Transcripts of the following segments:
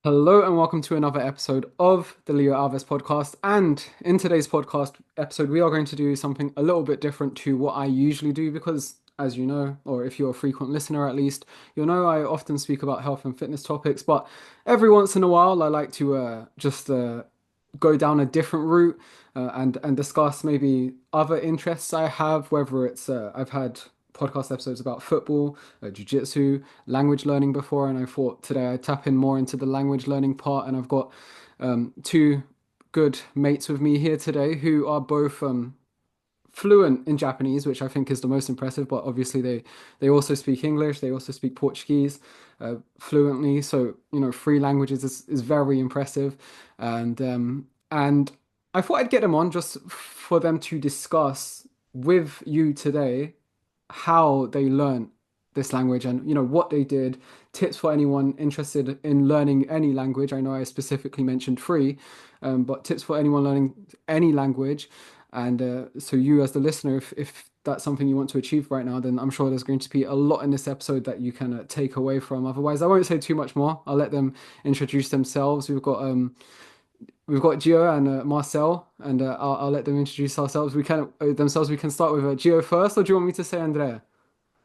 Hello and welcome to another episode of the Leo Alves podcast. And in today's podcast episode, we are going to do something a little bit different to what I usually do because, as you know, or if you're a frequent listener at least, you'll know I often speak about health and fitness topics. But every once in a while, I like to just go down a different route and discuss maybe other interests I have, whether it's I've had podcast episodes about football, jiu-jitsu, language learning before, and I thought today I'd tap in more into the language learning part. And I've got two good mates with me here today who are both fluent in Japanese, which I think is the most impressive. But obviously they also speak English, they also speak Portuguese fluently. So three languages is very impressive, and I thought I'd get them on just for them to discuss with you today how they learned this language and what they did, tips for anyone interested in learning any language. I know I specifically mentioned free, but tips for anyone learning any language. And so you as the listener, if that's something you want to achieve right now, then I'm sure there's going to be a lot in this episode that you can take away from. Otherwise, I won't say too much more. I'll let them introduce themselves. We've got Gio and Marcel, and I'll let them introduce ourselves. We can themselves. We can start with Gio first, or do you want me to say Andrea?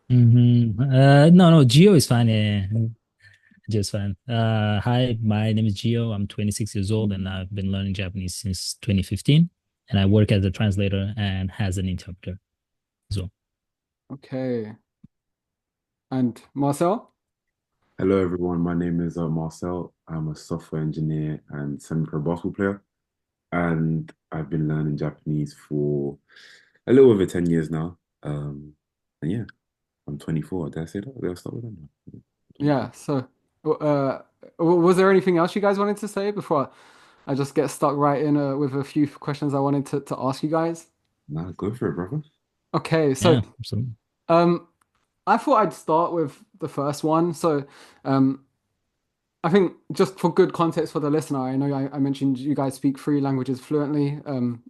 No, Gio is fine. Just fine. Hi, my name is Gio. I'm 26 years old and I've been learning Japanese since 2015. And I work as a translator and as an interpreter as well. Okay. And Marcel? Hello, everyone. My name is Marcel. I'm a software engineer and semi-pro basketball player, and I've been learning Japanese for a little over 10 years now. And yeah, I'm 24. Did I say that? Did I start with that? No. Yeah. 24. So, was there anything else you guys wanted to say before I just get stuck right in with a few questions I wanted to ask you guys? Nah, go for it, brother. Okay. So, Yeah, absolutely. um, I thought I'd start with the first one. So, um, I think just for good context for the listener, I know I mentioned you guys speak three languages fluently.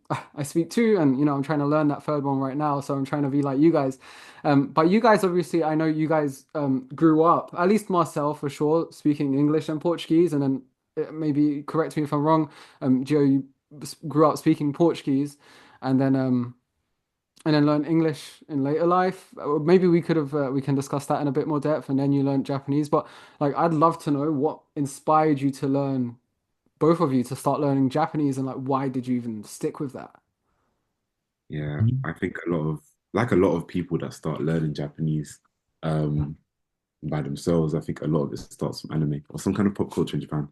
I speak two, and I'm trying to learn that third one right now, so I'm trying to be like you guys. But you guys, obviously, I know you guys grew up, at least Marcel for sure, speaking English and Portuguese, and then maybe correct me if I'm wrong. Gio, you grew up speaking Portuguese, and then learn English in later life. Maybe we can discuss that in a bit more depth, and then you learn Japanese. But like, I'd love to know what inspired you to learn, both of you, to start learning Japanese, and like, why did you even stick with that? Yeah, Mhm. I think like a lot of people that start learning Japanese um, by themselves, I think a lot of it starts from anime or some kind of pop culture in Japan.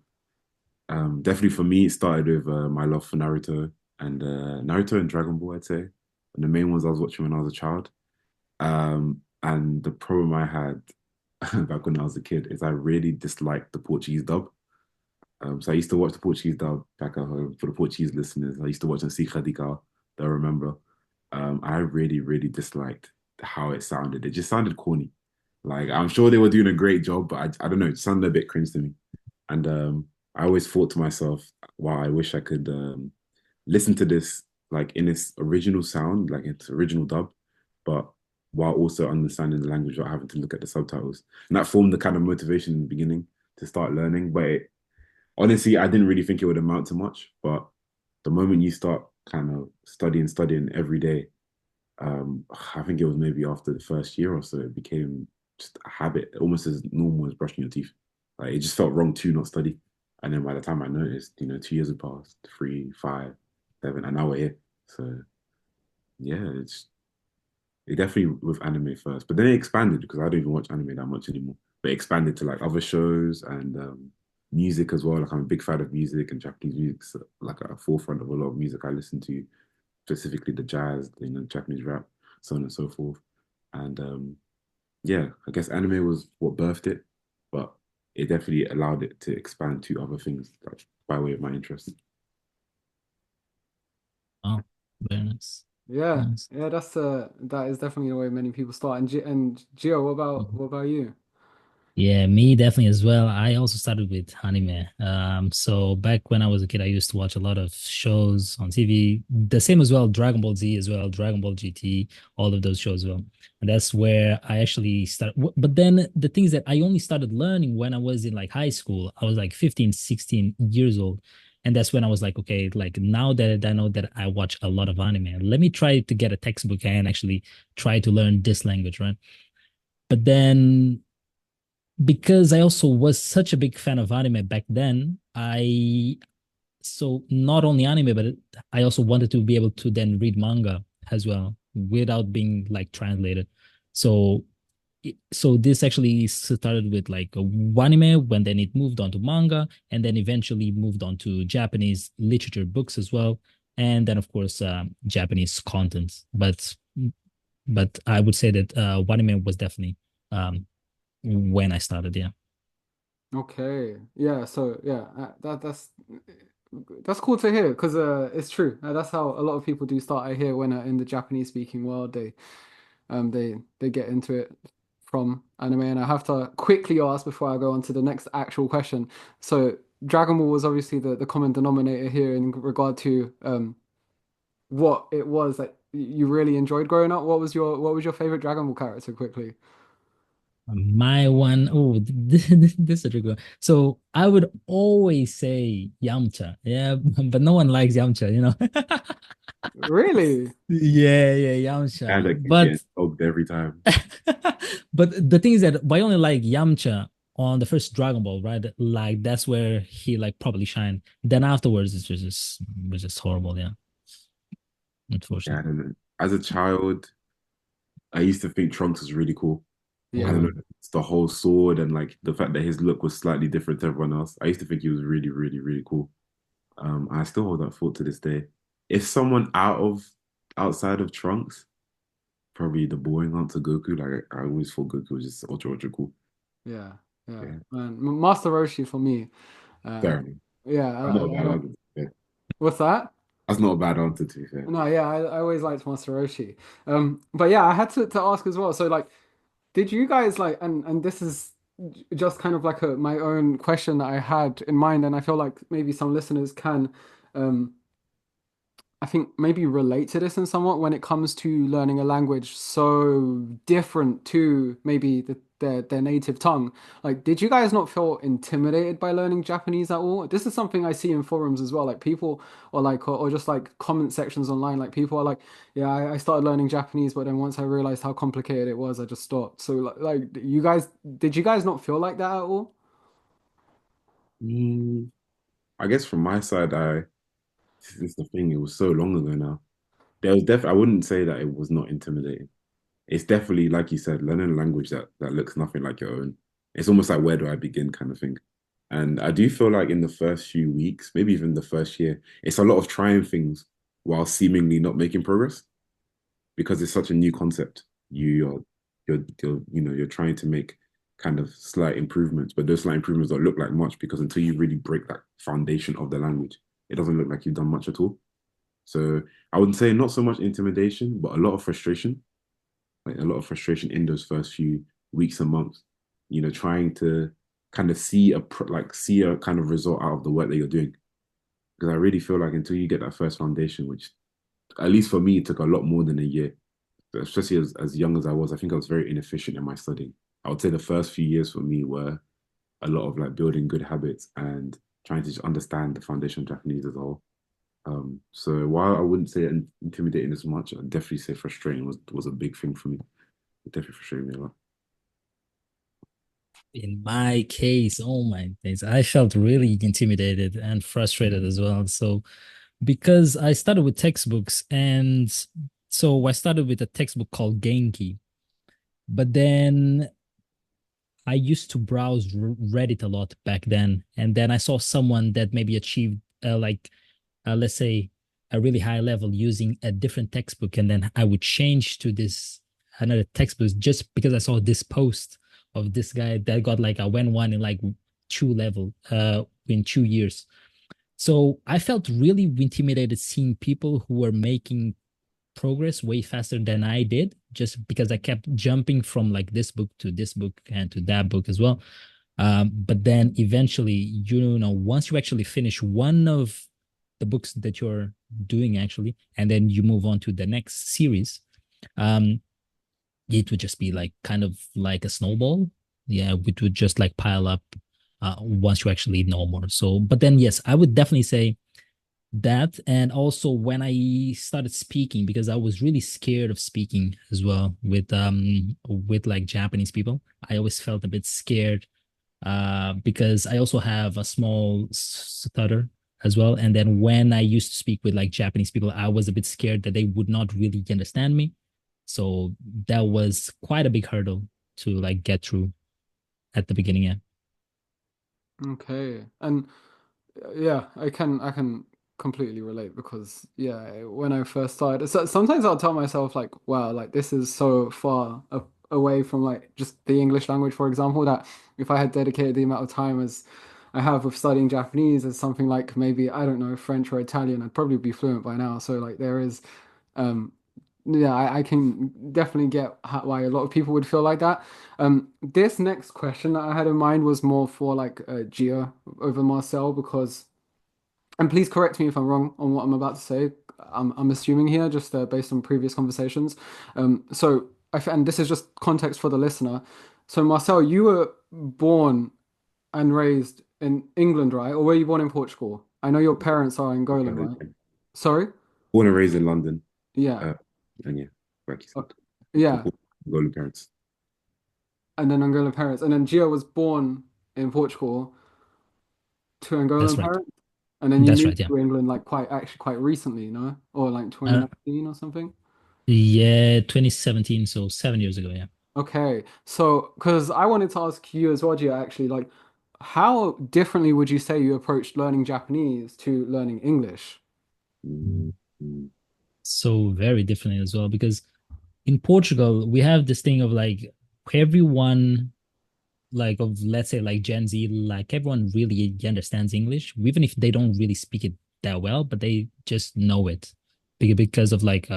Definitely for me, it started with my love for Naruto and Dragon Ball, I'd say. And the main ones I was watching when I was a child. And the problem I had back when I was a kid is I really disliked the Portuguese dub. So I used to watch the Portuguese dub back at home for the Portuguese listeners. I used to watch on Si Radical, they'll remember. I really, really disliked how it sounded. It just sounded corny. Like I'm sure they were doing a great job, but I don't know, it sounded a bit cringe to me. And I always thought to myself, wow, I wish I could listen to this like in its original sound, like its original dub, but while also understanding the language without having to look at the subtitles. And that formed the kind of motivation in the beginning to start learning. Honestly, I didn't really think it would amount to much. But the moment you start kind of studying every day, I think it was maybe after the first year or so, it became just a habit, almost as normal as brushing your teeth. Like it just felt wrong to not study. And then by the time I noticed, 2 years had passed, three, five, seven, and now we're here. So yeah, it definitely with anime first, but then it expanded because I don't even watch anime that much anymore. But it expanded to like other shows and music as well. Like I'm a big fan of music and Japanese music's like at the forefront of a lot of music I listen to, specifically the jazz, Japanese rap, so on and so forth. And yeah, I guess anime was what birthed it, but it definitely allowed it to expand to other things like by way of my interest. Oh, very nice. Yeah, Nice. yeah, that is definitely the way many people start. And Gio, what about Mhm. you? Yeah, me definitely as well. I also started with anime. So back when I was a kid, I used to watch a lot of shows on TV. The same as well, Dragon Ball Z as well, Dragon Ball GT, all of those shows as well. And that's where I actually started. But then the things that I only started learning when I was in like high school, I was like 15, 16 years old. And that's when I was like, okay, like now that I know that I watch a lot of anime, let me try to get a textbook and actually try to learn this language, right? But then because I also was such a big fan of anime back then, I so not only anime, but I also wanted to be able to then read manga as well without being like translated. So so this actually started with like a anime, when then it moved on to manga, and then eventually moved on to Japanese literature books as well, and then of course Japanese content. But I would say that anime was definitely when I started. Yeah. Okay. Yeah. So yeah, that's cool to hear because it's true. That's how a lot of people do start. I hear when in the Japanese speaking world, they get into it from anime. And I have to quickly ask before I go on to the next actual question. So Dragon Ball was obviously the common denominator here in regard to what it was that you really enjoyed growing up. What was your favorite Dragon Ball character quickly? My one, oh, this is a tricky one. So I would always say Yamcha, yeah, but no one likes Yamcha, you know. Really? Yeah, Guy Yamcha. that keep getting hugged every time. But the thing is that I only like Yamcha on the first Dragon Ball, right? Like that's where he like probably shined. Then afterwards, it was just horrible, yeah, Yeah, I unfortunately. don't know. As a child, I used to think Trunks was really cool. I don't Yeah. know, it's the whole sword and like the fact that his look was slightly different to everyone else. I used to think he was really, really, really cool. I still hold that thought to this day. If someone outside of Trunks, probably the boring answer Goku. Like I always thought Goku was just ultra, ultra cool. Yeah, yeah. Yeah, Man, Master Roshi for me. Uh, fair enough. yeah, That's not a I bad don't. answer. Yeah. What's that? That's not a bad answer to be fair. No, yeah, I always liked Master Roshi. But yeah, I had to ask as well. So like, did you guys like, and this is just kind of like my own question that I had in mind, and I feel like maybe some listeners can. Um, I think maybe relate to this in somewhat when it comes to learning a language so different to maybe their native tongue. Like, did you guys not feel intimidated by learning Japanese at all? This is something I see in forums as well. Like people or like or just like comment sections online. Like people are like, yeah, I started learning Japanese, but then once I realized how complicated it was, I just stopped. So like you guys, did you guys not feel like that at all? Mm, I guess from my side, this is the thing. It was so long ago now. There was definitely. I wouldn't say that it was not intimidating. It's definitely like you said, learning a language that looks nothing like your own. It's almost like where do I begin kind of thing. And I do feel like in the first few weeks, maybe even the first year, it's a lot of trying things while seemingly not making progress because it's such a new concept. You're trying to make kind of slight improvements, but those slight improvements don't look like much because until you really break that foundation of the language, it doesn't look like you've done much at all. So I would say not so much intimidation, but a lot of frustration, like a lot of frustration in those first few weeks and months. Trying to kind of see a kind of result out of the work that you're doing. Because I really feel like until you get that first foundation, which at least for me, it took a lot more than a year, especially as young as I was, I think I was very inefficient in my studying. I would say the first few years for me were a lot of like building good habits and trying to just understand the foundation of Japanese as a whole. So while I wouldn't say intimidating as much, I'd definitely say frustrating was a big thing for me. It definitely frustrated me a lot. In my case, oh my days, I felt really intimidated and frustrated as well. So because I started with textbooks, and so I started with a textbook called Genki. But then I used to browse Reddit a lot back then, and then I saw someone that maybe achieved let's say a really high level using a different textbook, and then I would change to this another textbook just because I saw this post of this guy that got like a went one in like two level in 2 years. So I felt really intimidated seeing people who were making progress way faster than I did, just because I kept jumping from like this book to this book and to that book as well. But then eventually, once you actually finish one of the books that you're doing actually, and then you move on to the next series, um, it would just be like kind of like a snowball. Yeah, it would just like pile up once you actually know more. So, but then yes, I would definitely say that. And also when I started speaking, because I was really scared of speaking as well with like Japanese people. I always felt a bit scared because I also have a small stutter as well. And then when I used to speak with like Japanese people, I was a bit scared that they would not really understand me. So that was quite a big hurdle to like get through at the beginning. Yeah. Okay. And yeah, I can completely relate because yeah, when I first started, so sometimes I'll tell myself like, wow, like this is so far away from like just the English language, for example, that if I had dedicated the amount of time as I have with studying Japanese as something like maybe, I don't know, French or Italian, I'd probably be fluent by now. So like there is um yeah, I can definitely get why a lot of people would feel like that. This next question that I had in mind was more for like Gio over Marcel because, and please correct me if I'm wrong on what I'm about to say. I'm assuming here just based on previous conversations. And this is just context for the listener. So Marcel, you were born and raised in England, right? Or were you born in Portugal? I know your parents are Angolan, London. right? Sorry? Born and raised in London. Yeah. Uh, and yeah, like you Uh, said, yeah. Angolan parents. And then Angolan parents. And then Gio was born in Portugal to That's Angolan right. parents. And then you That's moved right. Yeah. to England like quite recently, no? Or like Uh, 2019 or something. yeah, 2017, so 7 years ago. Yeah. Okay. So, because I wanted to ask you as well, Gio, actually, like, how differently would you say you approached learning Japanese to learning English? Mm, mm, So very differently as well, because in Portugal we have this thing of like everyone, like of let's say like Gen Z, like everyone really understands English, even if they don't really speak it that well, but they just know it because of like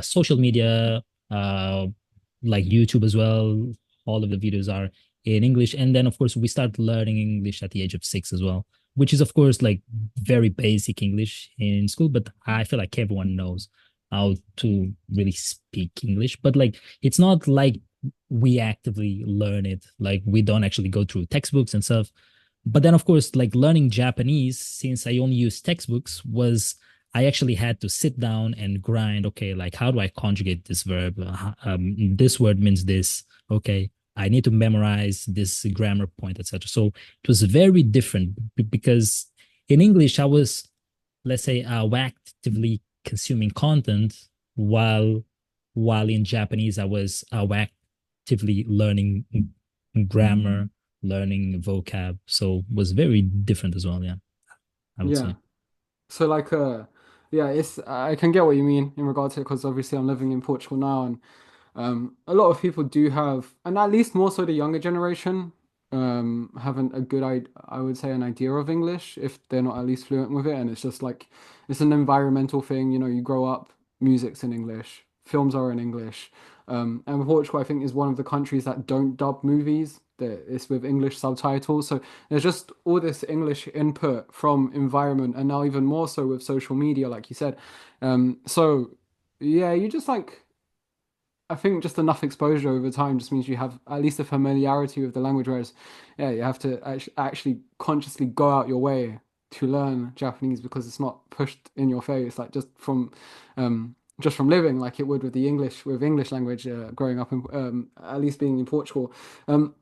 social media, like YouTube as well. All of the videos are in English, and then of course we start learning English at the age of 6 as well, which is of course like very basic English in school. But I feel like everyone knows how to really speak English, but like it's not like we actively learn it. Like we don't actually go through textbooks and stuff. But then, of course, like learning Japanese, since I only use textbooks, was I actually had to sit down and grind. Okay, like how do I conjugate this verb? This word means this. Okay, I need to memorize this grammar point, etc. So it was very different because in English I was, let's say, actively consuming content, while in Japanese I was actively learning grammar, learning vocab. So it was very different as well. Yeah, I would Yeah. say. So like yeah, it's I can get what you mean in regard to it because obviously I'm living in Portugal now and a lot of people do have, and at least more so the younger generation, haven't a good I would say an idea of English if they're not at least fluent with it. And it's just like it's an environmental thing, you know, you grow up, music's in English, films are in English. And Portugal, I think, is one of the countries that don't dub movies. That it's with English subtitles. So there's just all this English input from environment, and now even more so with social media, like you said. So yeah, you just like I think just enough exposure over time just means you have at least a familiarity with the language, whereas, yeah, you have to actually consciously go out your way to learn Japanese because it's not pushed in your face, like just from living like it would with the English with English language growing up in at least being in Portugal. Um,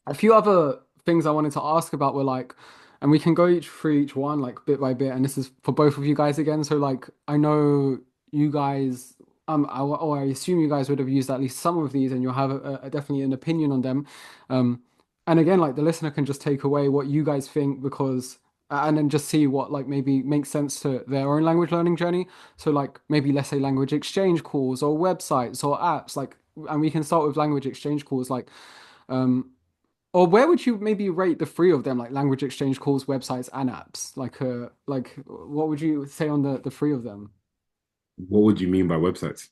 a few other things I wanted to ask about were like, and we can go each through each one like bit by bit, and this is for both of you guys again. So like, I know you guys, or I assume you guys would have used at least some of these, and you'll have definitely an opinion on them. Um, and again, like the listener can just take away what you guys think because. And then just see what like maybe makes sense to their own language learning journey. So like maybe let's say language exchange calls or websites or apps like, and we can start with language exchange calls like. Um, or where would you maybe rate the three of them, like language exchange calls, websites, and apps? Like what would you say on the three of them? What would you mean by websites?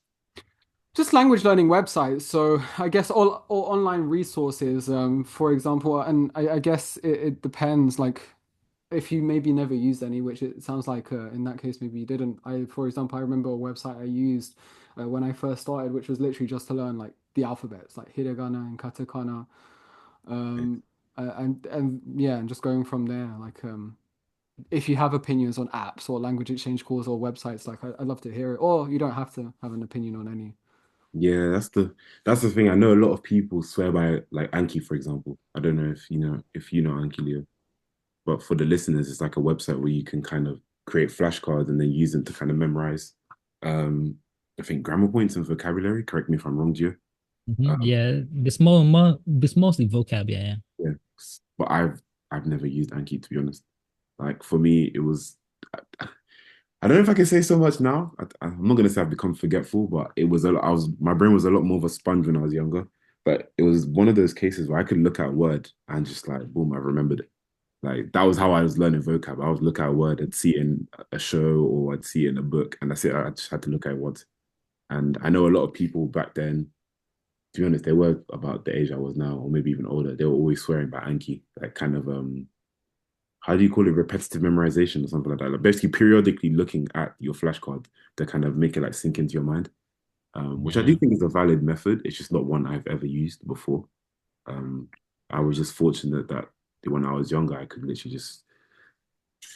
Just language learning websites. So I guess all online resources, for example, and I guess it depends. Like if you maybe never used any, which it sounds like in that case maybe you didn't. For example, I remember a website I used when I first started, which was literally just to learn like the alphabets, like hiragana and katakana, um, and yeah, and just going from there. Like if you have opinions on apps or language exchange calls or websites, like I'd love to hear it. Or you don't have to have an opinion on any. Yeah, that's the thing. I know a lot of people swear by like Anki, for example. I don't know if you know Anki, Leo, but for the listeners, it's like a website where you can kind of create flashcards and then use them to kind of memorize. Um, I think grammar points and vocabulary. Correct me if I'm wrong, Gio. Um, Yeah, this mostly vocab. Yeah, yeah. yeah, but I've never used Anki to be honest. Like for me, it was. I don't know if I can say so much now. I'm not gonna say I've become forgetful, but it was a lot. My brain was a lot more of a sponge when I was younger. But it was one of those cases where I could look at a word and just like boom, I remembered it. Like that was how I was learning vocab. I would look at a word, I'd see it in a show or I'd see it in a book, and that's it. I just had to look at it once. And I know a lot of people back then, to be honest, they were about the age I was now, or maybe even older. They were always swearing by Anki, like kind of how do you call it, repetitive memorization or something like that. Like basically periodically looking at your flashcard to kind of make it like sink into your mind. Which I do Yeah. think is a valid method. It's just not one I've ever used before. Um, I was just fortunate that when I was younger, I could literally just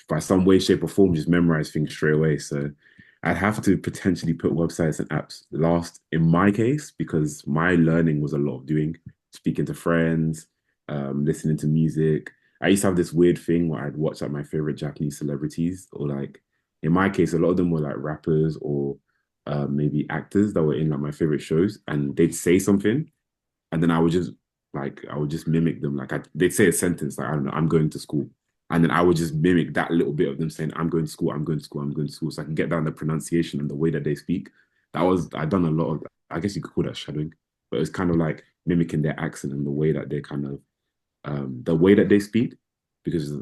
by some way, shape, or form, just memorize things straight away. So I'd have to potentially put websites and apps last in my case because my learning was a lot of doing, speaking to friends, listening to music. I used to have this weird thing where I'd watch like my favorite Japanese celebrities, or like in my case, a lot of them were like rappers or maybe actors that were in like my favorite shows, and they'd say something, and then I would just mimic them. They'd say a sentence like I don't know, I'm going to school, and then I would just mimic that little bit of them saying I'm going to school, I'm going to school, I'm going to school, so I can get down the pronunciation and the way that they speak. I'd done a lot of, I guess you could call that shadowing, but it's kind of like mimicking their accent and the way that they kind of the way that they speak, because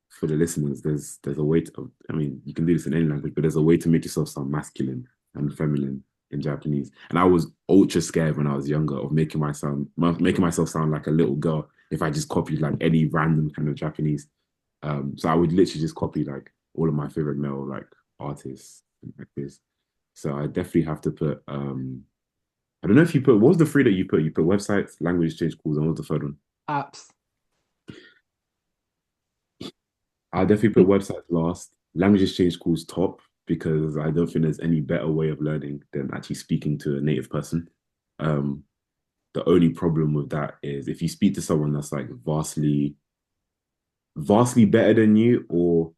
for the listeners, there's a way to, I mean, you can do this in any language, but there's a way to make yourself sound masculine and feminine in Japanese. And I was ultra scared when I was younger of making myself sound like a little girl if I just copied like any random kind of Japanese. So I would literally just copy like all of my favorite male like artists and actors. So I definitely have to put I don't know if you put what was the three that you put? You put websites, language exchange calls, and what was the third one? Apps. I'll definitely put websites last. Language exchange schools top because I don't think there's any better way of learning than actually speaking to a native person. Um, the only problem with that is if you speak to someone that's like vastly better than you, or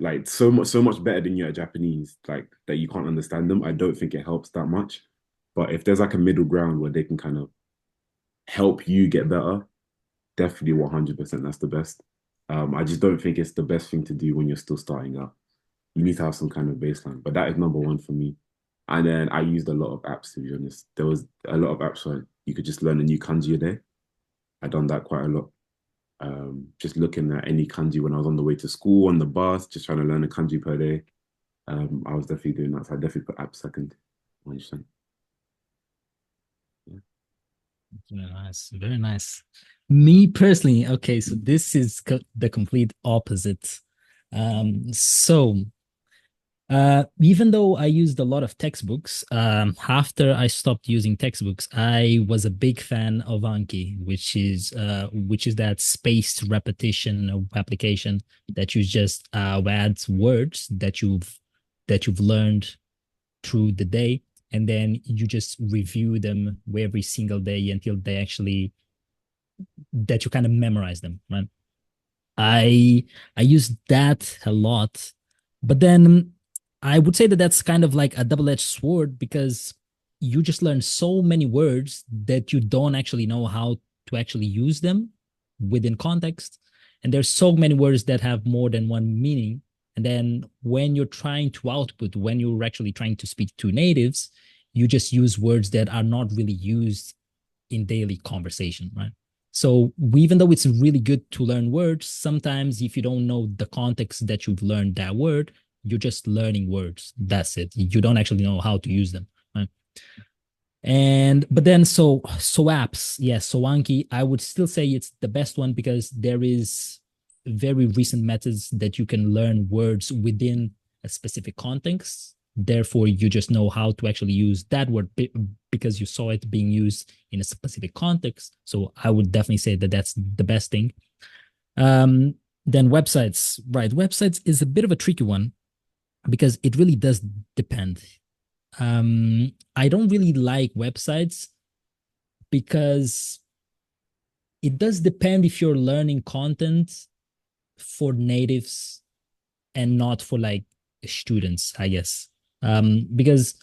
like so much better than you at Japanese, like that you can't understand them, I don't think it helps that much. But if there's like a middle ground where they can kind of help you get better, definitely 100% that's the best. I just don't think it's the best thing to do when you're still starting out. You need to have some kind of baseline, but that is number one for me. And then I used a lot of apps, to be honest. There was a lot of apps where you could just learn a new kanji a day. I done that quite a lot. Just looking at any kanji when I was on the way to school, on the bus, just trying to learn a kanji per day. I was definitely doing that. So I definitely put apps second. 100%. Yeah. Very nice. Very nice. Me personally, okay, so this is the complete opposite. So even though I used a lot of textbooks, after I stopped using textbooks, I was a big fan of Anki, which is that spaced repetition of application that you just add words that you've learned through the day, and then you just review them every single day until they actually that you kind of memorize them, right? I I use that a lot, but then I would say that that's kind of like a double-edged sword because you just learn so many words that you don't actually know how to actually use them within context. And there's so many words that have more than one meaning. And then when you're trying to output, when you're actually trying to speak to natives, you just use words that are not really used in daily conversation, right? So even though it's really good to learn words, sometimes if you don't know the context that you've learned that word, you're just learning words. That's it. You don't actually know how to use them. Right? And but then so apps, yes, so Anki, I would still say it's the best one because there is very recent methods that you can learn words within a specific context. Therefore, you just know how to actually use that word because you saw it being used in a specific context. So I would definitely say that that's the best thing. Um, then websites, right? Websites is a bit of a tricky one because it really does depend. I don't really like websites because it does depend if you're learning content for natives and not for like students, I guess. Because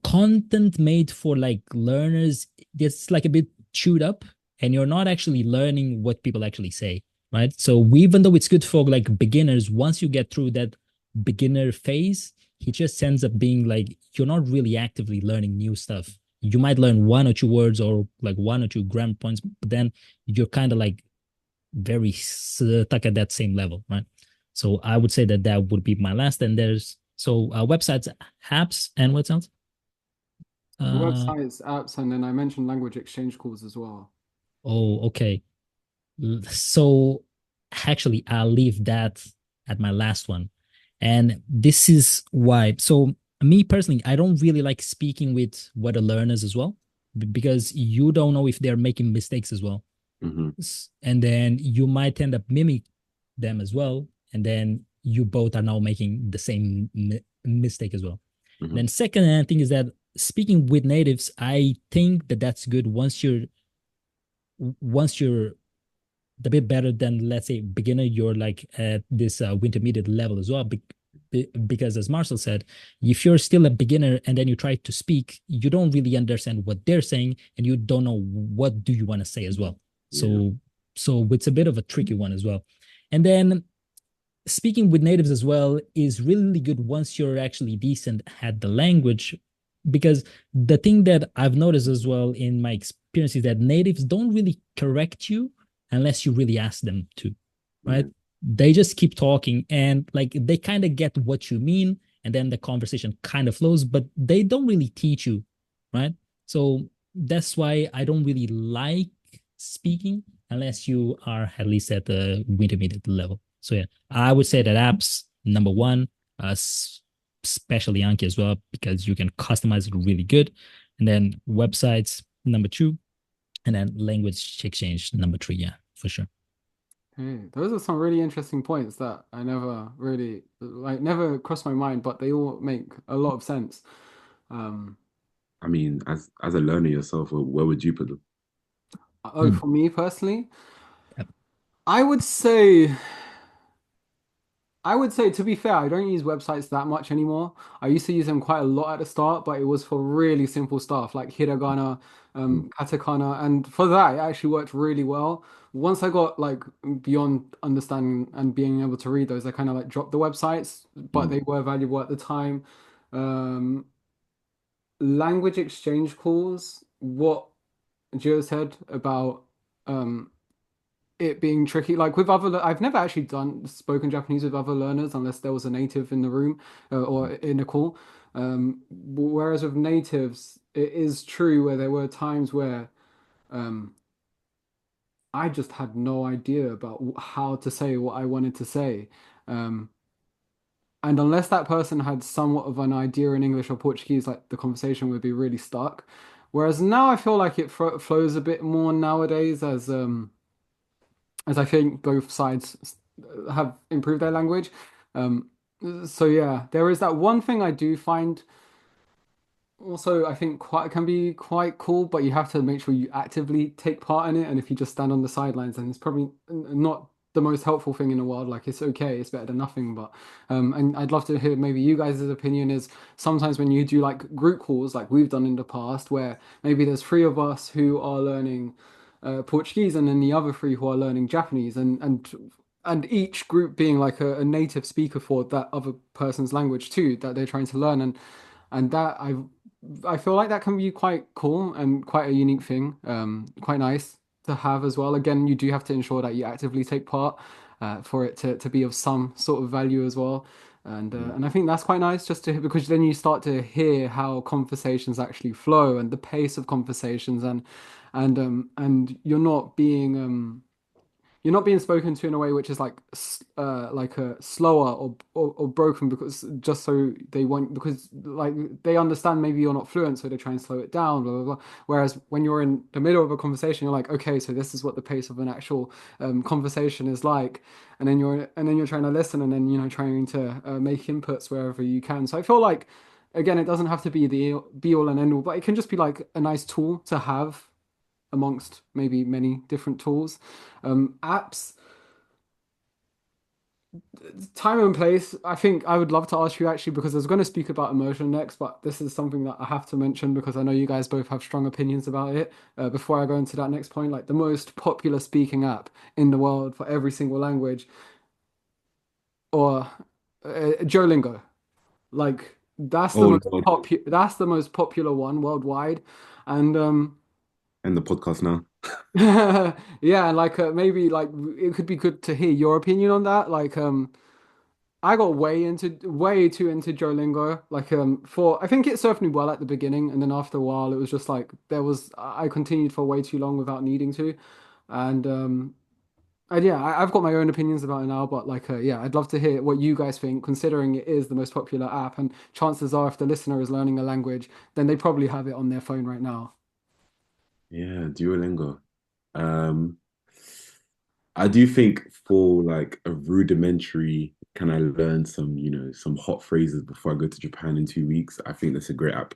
content made for like learners gets like a bit chewed up and you're not actually learning what people actually say, right? So even though it's good for like beginners, once you get through that beginner phase, it just ends up being like you're not really actively learning new stuff. You might learn one or two words or like one or two grammar points, but then you're kind of like very stuck at that same level, right? So I would say that that would be my last. And there's websites, apps, and what else? Uh, Websites, apps, and then I mentioned language exchange calls as well. oh, okay. So actually, I'll leave that at my last one. And this is why. So, me personally, I don't really like speaking with what the learners as well, because you don't know if they're making mistakes as well. Hmm. And then you might end up mimic them as well. And then you both are now making the same mistake as well. And Hmm. then second thing is that speaking with natives, I think that that's good once you're a bit better than let's say beginner, you're like at this intermediate level as well. Because as Marcel said, if you're still a beginner and then you try to speak, you don't really understand what they're saying and you don't know what do you want to say as well. Yeah. So it's a bit of a tricky one as well. And then speaking with natives as well is really good once you're actually decent at the language, because the thing that I've noticed as well in my experience is that natives don't really correct you unless you really ask them to, Yeah. right? They just keep talking and like they kind of get what you mean and then the conversation kind of flows, but they don't really teach you, right? So that's why I don't really like speaking unless you are at least at the intermediate level. So yeah, I would say that apps number one, uh, especially Anki as well, because you can customize it really good. And then websites number two, and then language exchange number three. Yeah, for sure. Hey, those are some really interesting points that I never really like never crossed my mind, but they all make a lot of sense. Um, I mean, as a learner yourself, where would you put them? oh, Mm. for me personally, Yep. I would say to be fair, I don't use websites that much anymore. I used to use them quite a lot at the start, but it was for really simple stuff like hiragana, Mhm. katakana, and for that it actually worked really well. Once I got like beyond understanding and being able to read those, I kind of like dropped the websites, but Mhm. they were valuable at the time. Um, Language exchange calls, what Gio said about um it being tricky. Like with other, I've never actually done spoken Japanese with other learners unless there was a native in the room or in a call. Whereas with natives, it is true where there were times where um, I just had no idea about how to say what I wanted to say. Um, and unless that person had somewhat of an idea in English or Portuguese, like the conversation would be really stuck. Whereas now I feel like it flows a bit more nowadays as I think both sides have improved their language. Um, so yeah, there is that one thing I do find also I think quite can be quite cool, but you have to make sure you actively take part in it. And if you just stand on the sidelines, then it's probably not the most helpful thing in the world. Like it's okay, it's better than nothing. But and I'd love to hear maybe you guys' opinion is sometimes when you do like group calls, like we've done in the past, where maybe there's three of us who are learning Portuguese, and then the other three who are learning Japanese, and each group being like a native speaker for that other person's language too that they're trying to learn, and that I feel like that can be quite cool and quite a unique thing. Quite nice to have as well. Again, you do have to ensure that you actively take part for it to be of some sort of value as well. And I think that's quite nice just to because then you start to hear how conversations actually flow and the pace of conversations and you're not being spoken to in a way which is like a slower or broken because just so they want because like they understand maybe you're not fluent so they try and slow it down blah blah blah. Whereas when you're in the middle of a conversation you're like okay so this is what the pace of an actual conversation is like and then you're trying to listen and then trying to make inputs wherever you can. So I feel like again it doesn't have to be the be all and end all but it can just be like a nice tool to have amongst maybe many different tools. Apps, time and place. I think I would love to ask you actually because I was going to speak about immersion next, but this is something that I have to mention because I know you guys both have strong opinions about it. Before I go into that next point, like the most popular speaking app in the world for every single language, or Duolingo. Like Oh Lord, that's the most popular one worldwide, and end the podcast now. yeah, and like maybe like it could be good to hear your opinion on that. Like I got way too into Duolingo. Like for I think it served me well at the beginning, and then after a while it was just like I continued for way too long without needing to, and and yeah, I've got my own opinions about it now. But like yeah, I'd love to hear what you guys think, considering it is the most popular app, and chances are if the listener is learning a language, then they probably have it on their phone right now. Yeah, Duolingo. Um, I do think for like a rudimentary, can I learn some, some hot phrases before I go to Japan in 2 weeks? I think that's a great app.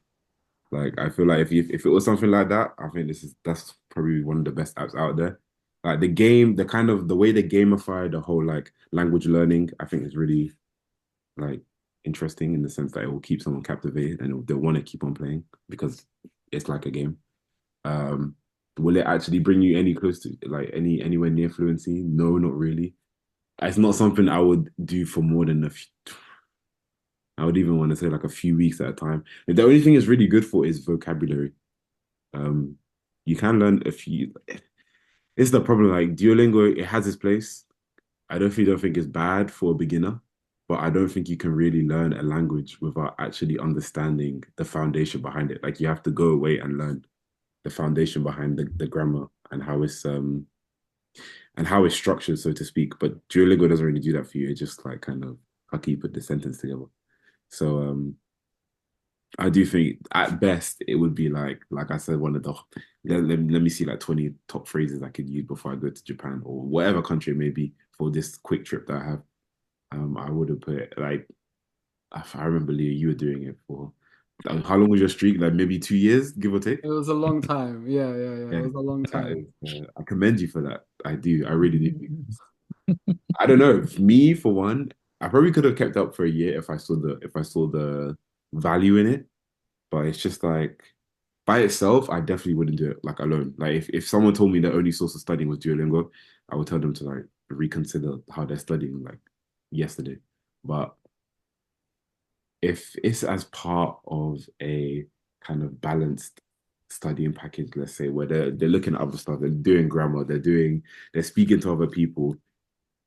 Like I feel like if it was something like that, I think that's probably one of the best apps out there. Like the game, the kind of the way they gamify the whole like language learning, I think is really like interesting in the sense that it will keep someone captivated and they'll want to keep on playing because it's like a game. Um, will it actually bring you any close to like anywhere near fluency? No, not really. It's not something I would do for more than a few. I would even want to say like a few weeks at a time. The only thing it's really good for is vocabulary. Um, you can learn a few. It's the problem. Like Duolingo, it has its place. I don't think it's bad for a beginner, but I don't think you can really learn a language without actually understanding the foundation behind it. Like you have to go away and learn the foundation behind the grammar and how it's structured, so to speak. But Duolingo doesn't really do that for you. It just like kind of how can you put the sentence together. So I do think at best it would be like I said, one of the let me see like 20 top phrases I could use before I go to Japan or whatever country it may be for this quick trip that I have. I would have put it like I remember Leo, you were doing it for how long was your streak? Like maybe 2 years, give or take. It was a long time. Yeah, yeah, yeah. It Yeah, was a long that time. I commend you for that. I do. I really do. I don't know. Me, for one, I probably could have kept up for a year if I saw the value in it. But it's just like by itself, I definitely wouldn't do it like alone. Like if someone told me their only source of studying was Duolingo, I would tell them to like reconsider how they're studying like yesterday. But if it's as part of a kind of balanced studying package, let's say, where they're looking at other stuff, they're doing grammar, they're speaking to other people,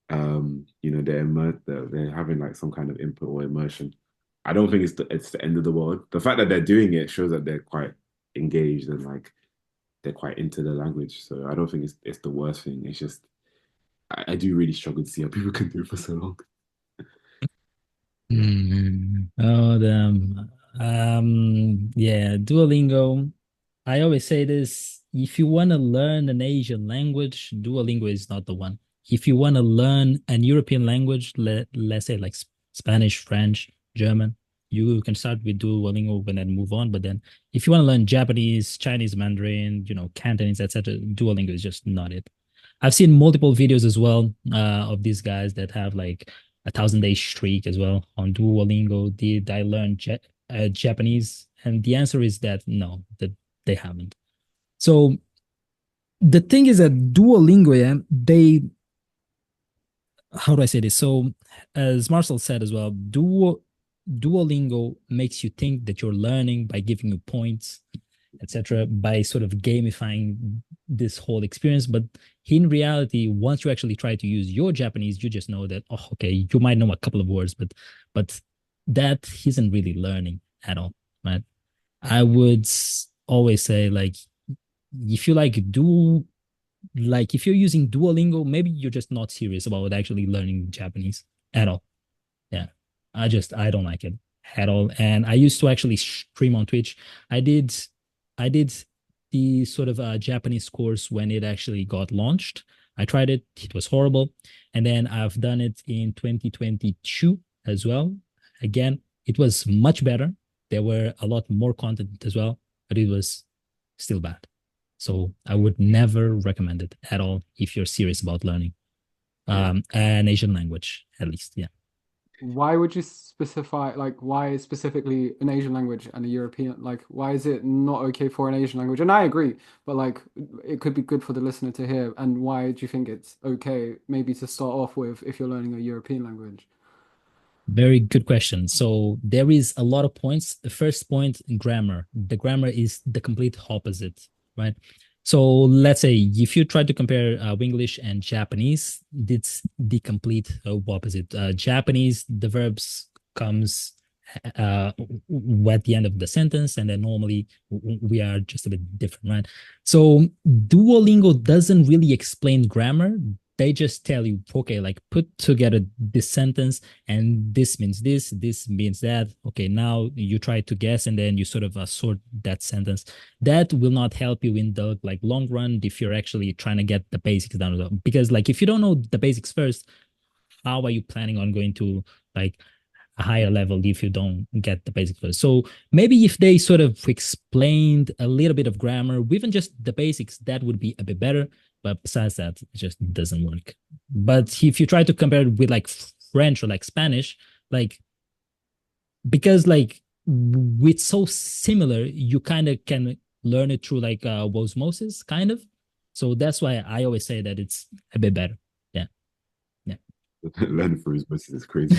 they're having like some kind of input or immersion. I don't think it's the end of the world. The fact that they're doing it shows that they're quite engaged and like they're quite into the language. So I don't think it's the worst thing. It's just I do really struggle to see how people can do it for so long. Oh, damn. Yeah, Duolingo. I always say this, if you want to learn an Asian language, Duolingo is not the one. If you want to learn an European language, let's say like Spanish, French, German, you can start with Duolingo and then move on. But then if you want to learn Japanese, Chinese, Mandarin, Cantonese, etc., Duolingo is just not it. I've seen multiple videos as well of these guys that have like 1,000 day streak as well on Duolingo. Did I learn Japanese? And the answer is that no, that they haven't. So the thing is that Duolingo, yeah, how do I say this? So as Marcel said as well, Duolingo makes you think that you're learning by giving you points. etc., by sort of gamifying this whole experience. But in reality, once you actually try to use your Japanese, you just know that, oh, okay, you might know a couple of words, but that isn't really learning at all, right? I would always say, like, if you if you're using Duolingo, maybe you're just not serious about actually learning Japanese at all. Yeah. I don't like it at all. And I used to actually stream on Twitch. I did I did the sort of Japanese course when it actually got launched. I tried it. It was horrible. And then I've done it in 2022 as well. Again, it was much better. There were a lot more content as well, but it was still bad. So I would never recommend it at all if you're serious about learning Yeah. an Asian language, at least. Yeah. Why would you specify, like, why specifically an Asian language and a European? Like, why is it not okay for an Asian language? And I agree, but like, it could be good for the listener to hear. And why do you think it's okay, maybe to start off with if you're learning a European language? Very good question. So there is a lot of points. The first point, grammar. The grammar is the complete opposite, right? So let's say if you try to compare English and Japanese, it's the complete opposite. Japanese, the verbs comes at the end of the sentence, and then normally we are just a bit different, right? So Duolingo doesn't really explain grammar. They just tell you, okay, like put together this sentence and this means this means that. Okay, now you try to guess and then you sort of sort that sentence. That will not help you in the like long run if you're actually trying to get the basics down. Because like if you don't know the basics first, how are you planning on going to like a higher level if you don't get the basics first? So maybe if they sort of explained a little bit of grammar, even just the basics, that would be a bit better. But besides that, it just doesn't work. But if you try to compare it with like French or like Spanish, like because like it's so similar, you kind of can learn it through like osmosis, kind of. So that's why I always say that it's a bit better. Yeah, yeah, Learning through his business is crazy.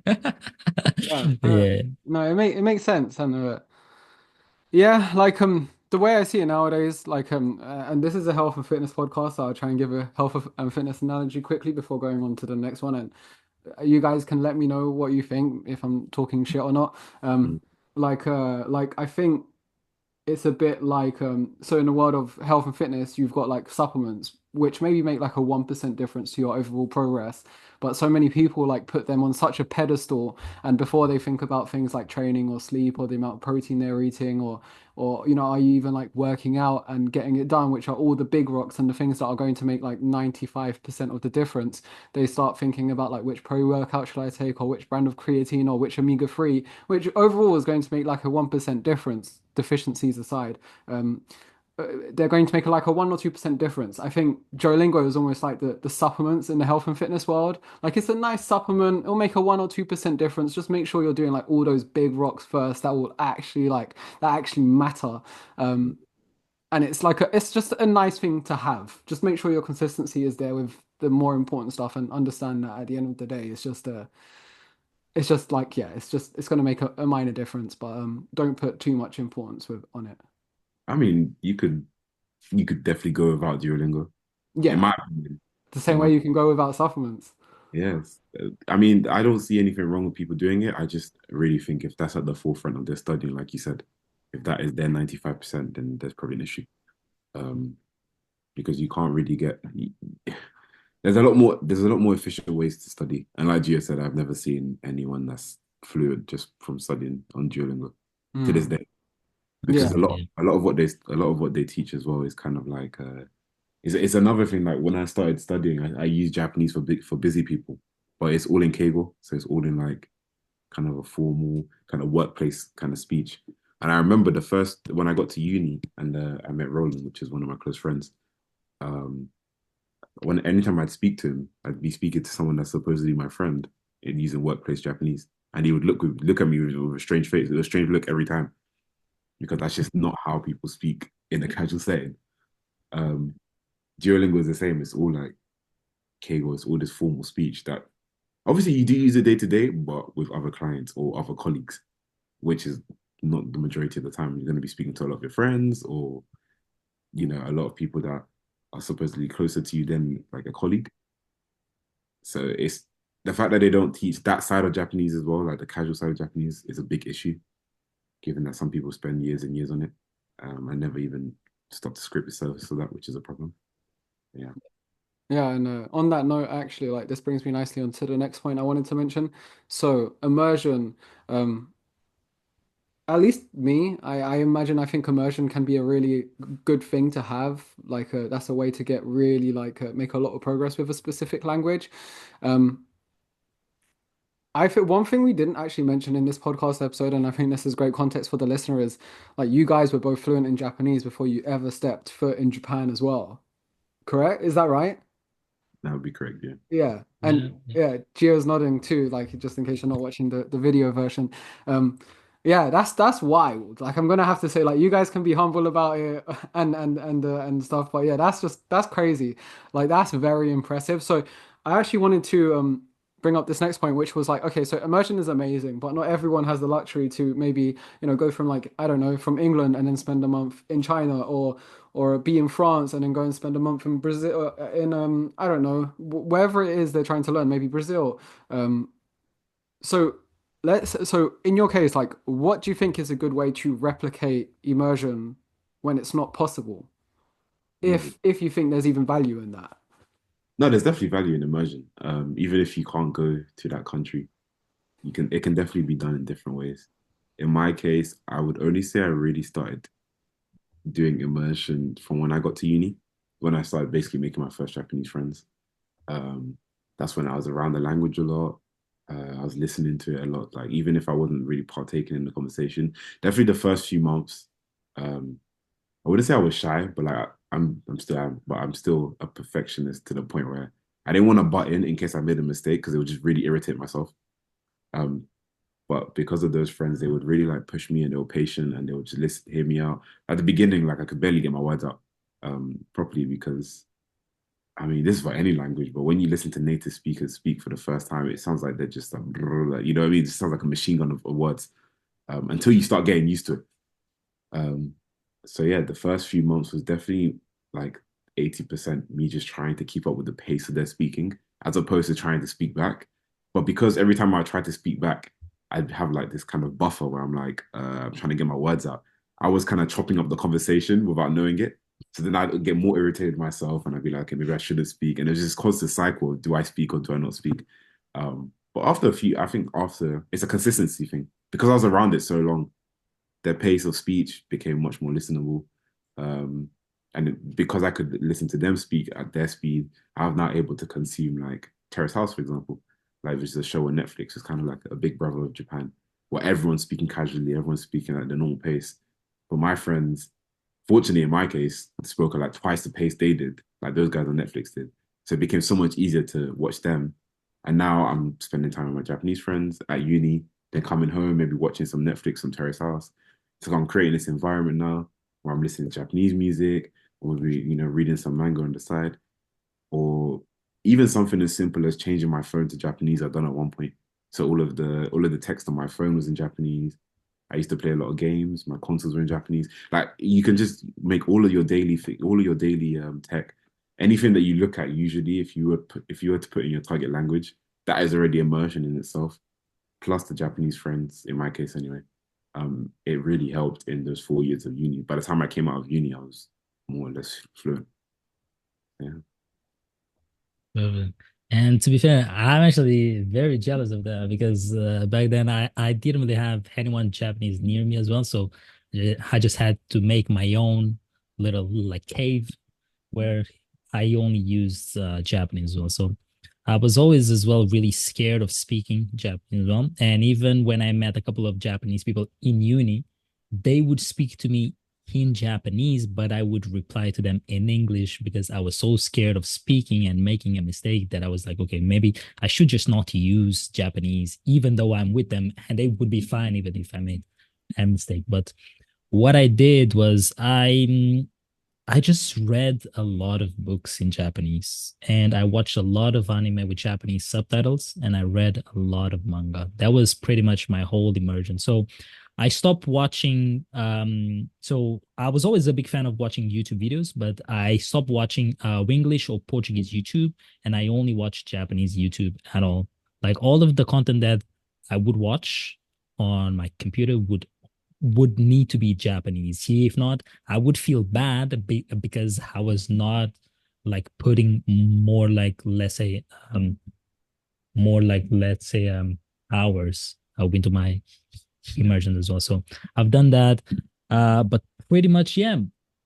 Yeah, yeah. no, it makes sense, and yeah, like the way I see it nowadays, like and this is a health and fitness podcast, so I'll try and give a and fitness analogy quickly before going on to the next one, and you guys can let me know what you think if I'm talking shit or not. Mm. Like I think it's a bit like so in the world of health and fitness you've got like supplements which maybe make like a 1% difference to your overall progress, but so many people like put them on such a pedestal, and before they think about things like training or sleep or the amount of protein they're eating, or are you even like working out and getting it done, which are all the big rocks and the things that are going to make like 95% of the difference, they start thinking about like which pro-workout should I take, or which brand of creatine, or which omega-3, which overall is going to make like a 1% difference, deficiencies aside. Um, they're going to make like a 1 or 2% difference. I think Duolingo is almost like the supplements in the health and fitness world. Like it's a nice supplement. It'll make a 1 or 2% difference. Just make sure you're doing like all those big rocks first. That will actually that actually matter. Um, and it's like it's just a nice thing to have. Just make sure your consistency is there with the more important stuff, and understand that at the end of the day, it's just like yeah, it's going to make a minor difference, but don't put too much importance with on it. I mean, you could definitely go without Duolingo. In Yeah, my opinion. the In same my way you can go without supplements. Yes. I mean, I don't see anything wrong with people doing it. I just really think if that's at the forefront of their studying, like you said, if that is their 95%, then there's probably an issue. Um, because you can't really get there's a lot more efficient ways to study. And like Gio said, I've never seen anyone that's fluent just from studying on Duolingo to this Mm. day. Because Yeah. Yeah. a lot of what they teach as well is kind of like it's another thing. Like when I started studying, I use Japanese for busy people, but it's all in Keigo, so it's all in like kind of a formal kind of workplace kind of speech. And I remember the first when I got to uni and I met Roland, which is one of my close friends. Um, when anytime I'd speak to him, I'd be speaking to someone that's supposedly my friend in using workplace Japanese, and he would look at me with a strange face, with a strange look every time, because that's just not how people speak in a casual setting. Um, Duolingo is the same. It's all like Keigo. It's all this formal speech that obviously you do use it day to day, but with other clients or other colleagues, which is not the majority of the time. You're going to be speaking to a lot of your friends or, a lot of people that are supposedly closer to you than like a colleague. So it's the fact that they don't teach that side of Japanese as well, like the casual side of Japanese, is a big issue, given that some people spend years and years on it and never even stop the script itself. So that, which is a problem. Yeah. Yeah, and on that note, actually, like this brings me nicely onto the next point I wanted to mention. So, immersion. At least me, I imagine I think immersion can be a really good thing to have. Like, that's a way to get really like make a lot of progress with a specific language. Um, I think one thing we didn't actually mention in this podcast episode, and I think this is great context for the listener, is like you guys were both fluent in Japanese before you ever stepped foot in Japan as well. Correct? Is that right? That would be correct. Yeah. Yeah, Yeah. and yeah, Gio's nodding too, like just in case you're not watching the video version. Um, yeah, that's wild. Like I'm gonna have to say, like you guys can be humble about it and stuff, but yeah, that's crazy. Like that's very impressive. So I actually wanted to bring up this next point, which was like, okay, so immersion is amazing, but not everyone has the luxury to maybe, go from like, I don't know, from England and then spend a month in China or be in France and then go and spend a month in Brazil in I don't know, wherever it is they're trying to learn, maybe Brazil. Um so so in your case, like what do you think is a good way to replicate immersion when it's not possible? Mm. If you think there's even value in that. No, there's definitely value in immersion. Even if you can't go to that country, it can definitely be done in different ways. In my case, I would only say I really started doing immersion from when I got to uni, when I started basically making my first Japanese friends. Um, that's when I was around the language a lot. I was listening to it a lot. Like even if I wasn't really partaking in the conversation, definitely the first few months. I wouldn't say I was shy, but like I'm still a perfectionist to the point where I didn't want to butt in case I made a mistake because it would just really irritate myself. Um, but because of those friends, they would really like push me and they were patient and they would just listen, hear me out. At the beginning, like I could barely get my words out properly because I mean, this is for any language, but when you listen to native speakers speak for the first time, it sounds like they're just like, you know what I mean? It just sounds like a machine gun of words until you start getting used to it. Um, so yeah, the first few months was definitely like 80% me just trying to keep up with the pace of their speaking as opposed to trying to speak back. But because every time I tried to speak back, I'd have like this kind of buffer where I'm like, I'm trying to get my words out. I was kind of chopping up the conversation without knowing it. So then I'd get more irritated myself and I'd be like, okay, maybe I shouldn't speak. And it was just constant cycle. Do I speak or do I not speak? But after a few, I think after it's a consistency thing because I was around it so long their pace of speech became much more listenable. Um, because I could listen to them speak at their speed, I'm now able to consume like Terrace House, for example, like which is a show on Netflix. It's kind of like a big brother of Japan, where everyone's speaking casually, everyone's speaking at the normal pace. But my friends, fortunately in my case, spoke at like twice the pace they did, like those guys on Netflix did. So it became so much easier to watch them. And now I'm spending time with my Japanese friends at uni, then coming home, maybe watching some Netflix on Terrace House. So I'm creating this environment now where I'm listening to Japanese music, or reading some manga on the side, or even something as simple as changing my phone to Japanese. I've done at one point. So all of the text on my phone was in Japanese. I used to play a lot of games. My consoles were in Japanese. Like you can just make all of your daily tech, anything that you look at. Usually, if you were to put in your target language, that is already immersion in itself. Plus the Japanese friends, in my case anyway. It really helped in those 4 years of uni. By the time I came out of uni, I was more or less fluent. Yeah. Perfect. And to be fair, I'm actually very jealous of that because back then I didn't really have anyone Japanese near me as well. So I just had to make my own little like cave where I only used Japanese as well. So I was always as well really scared of speaking Japanese as well. And even when I met a couple of Japanese people in uni, they would speak to me in Japanese, but I would reply to them in English because I was so scared of speaking and making a mistake that I was like, okay, maybe I should just not use Japanese, even though I'm with them, and they would be fine even if I made a mistake. But what I did was I just read a lot of books in Japanese and I watched a lot of anime with Japanese subtitles and I read a lot of manga. That was pretty much my whole immersion. So I stopped watching so I was always a big fan of watching YouTube videos, but I stopped watching English or Portuguese YouTube, and I only watch Japanese YouTube at all. Like all of the content that I would watch on my computer would need to be Japanese. If not, I would feel bad because I was not like putting more like let's say hours into my immersion as well. So I've done that. But pretty much, yeah.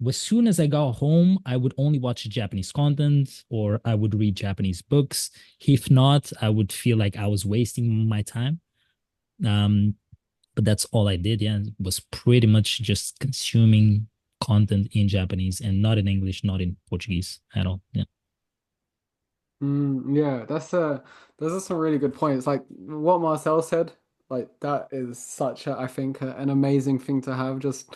As soon as I got home, I would only watch Japanese content or I would read Japanese books. If not, I would feel like I was wasting my time. Um, but that's all I did. Yeah, was pretty much just consuming content in Japanese and not in English, not in Portuguese at all. Yeah. Yeah, that's those are some really good points. Like what Marcel said, like that is such a, I think an amazing thing to have. Just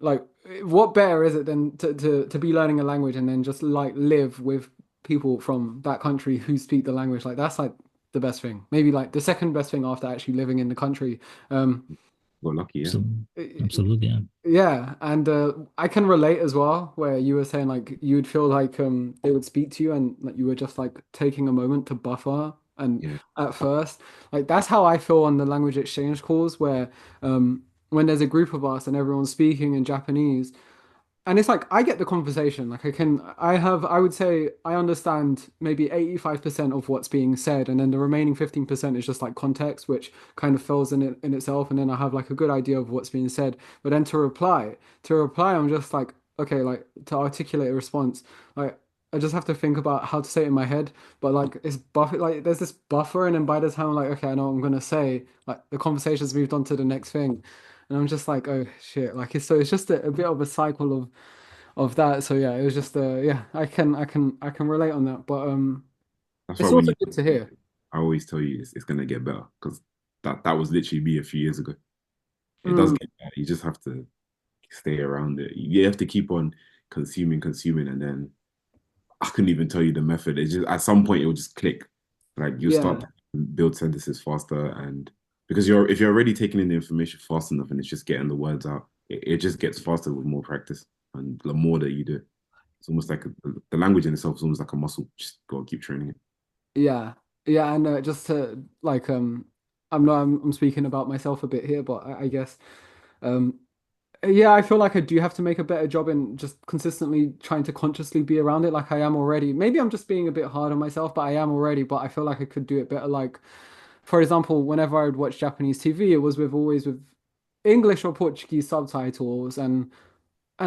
like what better is it than to be learning a language and then just like live with people from that country who speak the language. Like that's like the best thing. Maybe like the second best thing after actually living in the country. Um, Got lucky, yeah. So absolutely, yeah. yeah, and I can relate as well, where you were saying like you would feel like they would speak to you and like you were just like taking a moment to buffer and Yeah. at first like that's how I feel on the language exchange calls where when there's a group of us and everyone's speaking in Japanese and it's like I get the conversation. Like I would say I understand maybe 85% of what's being said, and then the remaining 15% is just like context, which kind of fills in it in itself, and then I have like a good idea of what's being said. But then to reply, I'm just like, okay, like to articulate a response, like I just have to think about how to say it in my head. But like it's buffer like there's this buffer, and then by the time I'm like, okay, I know what I'm gonna say, like the conversation's moved on to the next thing. And I'm just like, oh shit. Like it's just a bit of a cycle of that. So yeah, it was just yeah, I can relate on that. But That's why it's when also you, good to hear. I always tell you it's gonna get better because that was literally me a few years ago. It does Mm, get better. You just have to stay around it. You have to keep on consuming, and then I couldn't even tell you the method. It's just at some point it will just click. Like you start yeah, to build sentences faster, and because if you're already taking in the information fast enough, and it's just getting the words out, it just gets faster with more practice, and the more that you do it, it's almost like the language in itself is almost like a muscle. Just gotta keep training it. yeah, yeah. And just to like I'm not I'm speaking about myself a bit here, but I guess um yeah, I feel like I do have to make a better job in just consistently trying to consciously be around it like I am already. Maybe I'm just being a bit hard on myself, but I am already, but I feel like I could do it better. Like, for example, whenever I would watch Japanese TV, it was with always with English or Portuguese subtitles and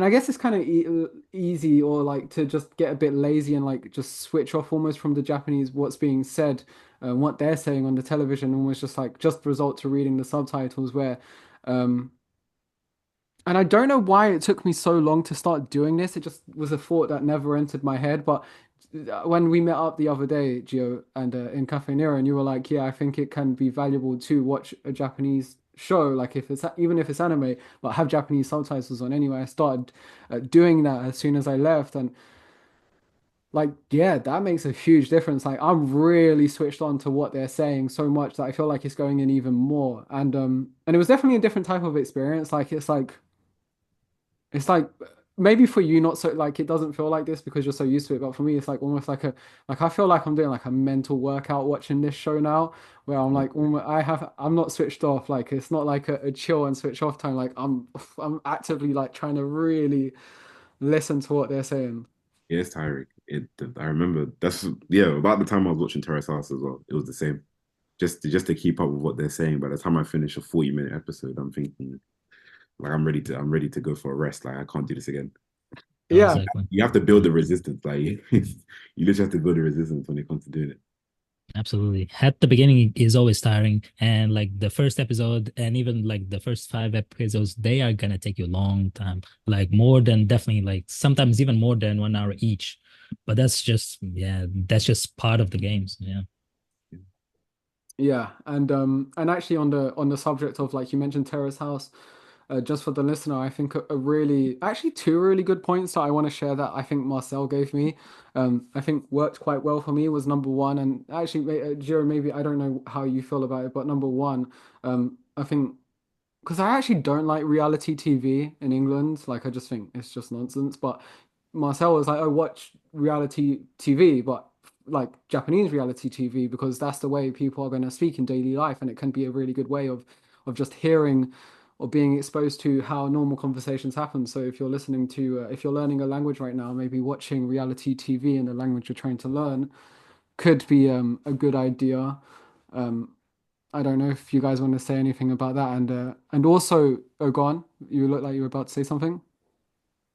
I guess it's kind of easy or like to just get a bit lazy and like just switch off almost from the Japanese what's being said, what they're saying on the television, almost just like just resort to reading the subtitles where um and I don't know why it took me so long to start doing this. It just was a thought that never entered my head. But when we met up the other day, Gio, and in Cafe Nero, and you were like, "Yeah, I think it can be valuable to watch a Japanese show, like if it's even if it's anime, but have Japanese subtitles on." Anyway, I started doing that as soon as I left, and like, yeah, that makes a huge difference. Like, I'm really switched on to what they're saying so much that I feel like it's going in even more. And it was definitely a different type of experience. Like, it's like maybe for you not so like it doesn't feel like this because you're so used to it, but for me it's like almost like a like I feel like I'm doing like a mental workout watching this show now where I'm like almost, I'm not switched off. Like it's not like a chill and switch off time. Like I'm actively like trying to really listen to what they're saying. Yeah, it's tiring. I remember that's yeah about the time I was watching Terrace House as well. It was the same. Just to keep up with what they're saying. By the time I finish a 40-minute episode, I'm thinking like I'm ready to go for a rest. Like I can't do this again. Oh, Yeah, exactly. You have to build the resistance. Like you literally have to build the resistance when it comes to doing it. Absolutely. At the beginning is always tiring. And like the first episode and even like the first five episodes, they are gonna take you a long time. Like more than definitely like sometimes even more than 1 hour each. But that's just yeah, that's just part of the games. Yeah. yeah, and actually on the subject of like you mentioned Terrace House. Just for the listener, I think a really, actually two really good points that I want to share that I think Marcel gave me, I think worked quite well for me was number one, and actually, Jiro, maybe I don't know how you feel about it, but number one, I think because I actually don't like reality TV in England. Like, I just think it's just nonsense. But Marcel was like, "Oh, watch reality TV, but like Japanese reality TV because that's the way people are going to speak in daily life, and it can be a really good way of just hearing or being exposed to how normal conversations happen. So if you're listening to, if you're learning a language right now, maybe watching reality TV in the language you're trying to learn could be a good idea. Um, I don't know if you guys want to say anything about that, and also, oh, go on. You look like you were about to say something.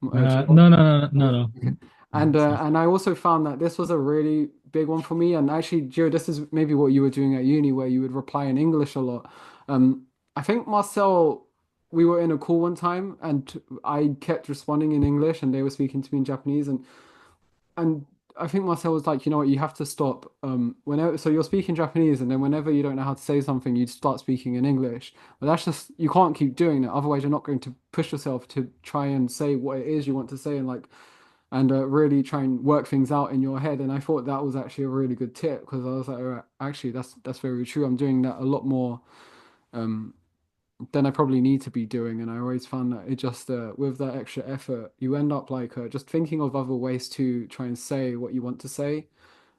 Gio? No, no, no, no, Oh, no. okay. No, it's not. And I also found that this was a really big one for me. And actually, Gio, this is maybe what you were doing at uni, where you would reply in English a lot. I think Marcel, we were in a call one time, and I kept responding in English, and they were speaking to me in Japanese, and I think Marcel was like, you know what, you have to stop. Whenever so you're speaking Japanese, and then whenever you don't know how to say something, you start speaking in English. But that's just you can't keep doing that. Otherwise, you're not going to push yourself to try and say what it is you want to say, and really try and work things out in your head. And I thought that was actually a really good tip because I was like, all right, actually, that's very true. I'm doing that a lot more um, than I probably need to be doing. And I always found that it just with that extra effort, you end up like just thinking of other ways to try and say what you want to say.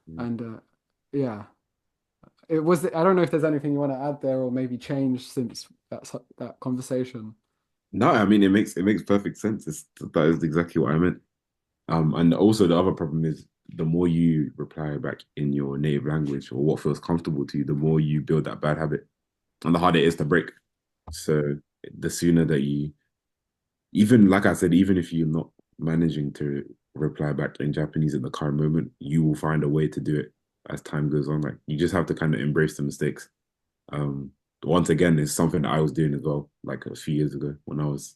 Mm. And yeah, it was. I don't know if there's anything you want to add there or maybe change since that conversation. No, I mean it makes perfect sense. That is exactly what I meant. And also the other problem is the more you reply back in your native language or what feels comfortable to you, the more you build that bad habit, and the harder it is to break. So the sooner that you, even like I said, even if you're not managing to reply back in Japanese at the current moment, you will find a way to do it as time goes on. Like you just have to kind of embrace the mistakes. Um, Once again, it's something that I was doing as well, like a few years ago when I was,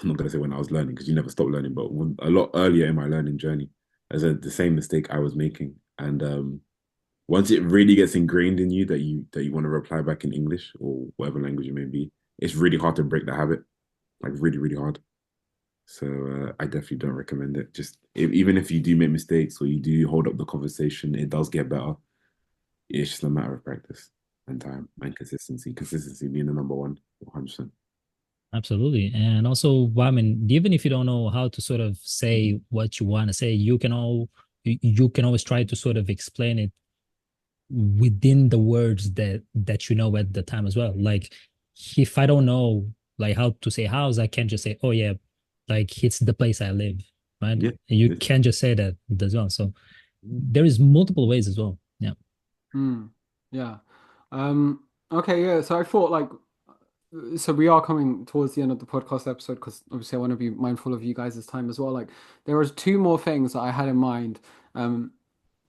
I'm not gonna say when I was learning because you never stop learning, but a lot earlier in my learning journey, as the same mistake I was making. And once it really gets ingrained in you that you want to reply back in English or whatever language it may be, it's really hard to break the habit, like really, really hard. So I definitely don't recommend it. Just even if you do make mistakes or you do hold up the conversation, it does get better. It's just a matter of practice and time and consistency. Consistency being the number one, 100%. Absolutely. And also, I mean, even if you don't know how to sort of say what you want to say, you can always try to sort of explain it within the words that you know at the time as well. Like if I don't know like how to say house, I can't just say, oh yeah, like it's the place I live, right? Yeah. And you It's, can't just say that as well. So there is multiple ways as well. Yeah. Hmm. Yeah. Okay. Yeah. So I thought like so we are coming towards the end of the podcast episode because obviously I want to be mindful of you guys' time as well. Like there was two more things that I had in mind. Um,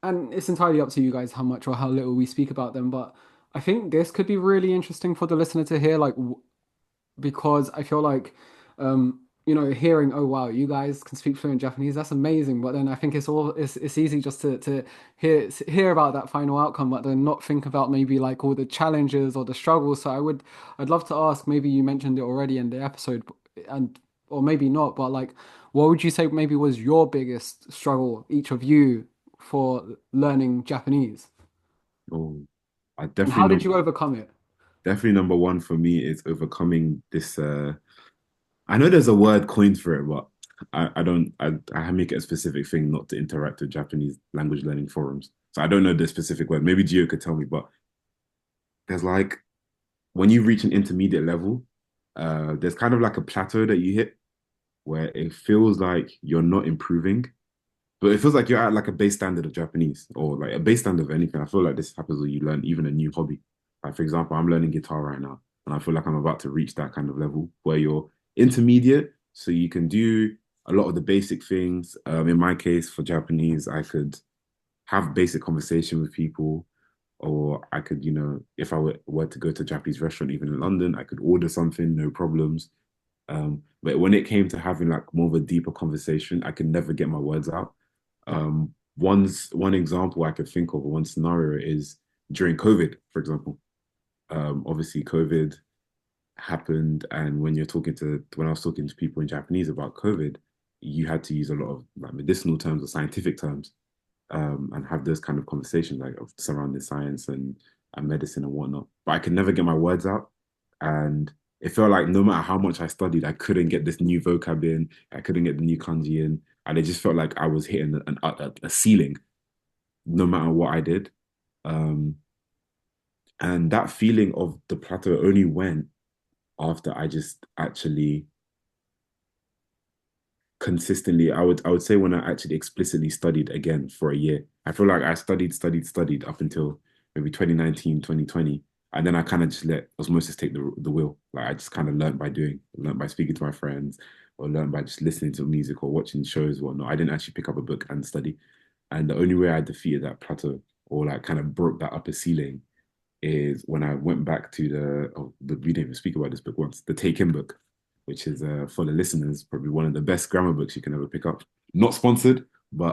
and it's entirely up to you guys how much or how little we speak about them, but I think this could be really interesting for the listener to hear, like because I feel like, hearing, oh wow, you guys can speak fluent Japanese, that's amazing. But then I think it's easy just to hear about that final outcome, but then not think about maybe like all the challenges or the struggles. So I'd love to ask, maybe you mentioned it already in the episode, and or maybe not, but like, what would you say maybe was your biggest struggle, each of you, for learning Japanese, oh, I and definitely how did know. you overcome it? Definitely number one for me is overcoming this. I know there's a word coined for it, but I don't. I make it a specific thing not to interact with Japanese language learning forums. So I don't know the specific word. Maybe Gio could tell me, but there's like when you reach an intermediate level, there's kind of like a plateau that you hit where it feels like you're not improving, but it feels like you're at like a base standard of Japanese or like a base standard of anything. I feel like this happens when you learn even a new hobby. Like for example, I'm learning guitar right now, and I feel like I'm about to reach that kind of level where you're intermediate, so you can do a lot of the basic things. In my case, for Japanese, I could have basic conversation with people, or I could, if I were to go to a Japanese restaurant, even in London, I could order something, no problems. But when it came to having like more of a deeper conversation, I could never get my words out. One example I could think of, one scenario is during COVID, for example. Obviously, COVID happened, and when I was talking to people in Japanese about COVID, you had to use a lot of like medicinal terms or scientific terms, and have those kind of conversations like surrounding science and medicine and whatnot. But I could never get my words out, and it felt like no matter how much I studied, I couldn't get this new vocab in, I couldn't get the new kanji in, and it just felt like I was hitting a ceiling no matter what I did. Um, and that feeling of the plateau only went after I just actually consistently, I would say when I actually explicitly studied again for a year. I feel like I studied up until maybe 2019, 2020. And then I kind of just let osmosis take the wheel. Like I just kind of learned by doing, learned by speaking to my friends, or learned by just listening to music or watching shows, whatnot. I didn't actually pick up a book and study. And the only way I defeated that plateau or like kind of broke that upper ceiling is when I went back to we didn't even speak about this book once, the Take In book, which is for the listeners, probably one of the best grammar books you can ever pick up. Not sponsored, but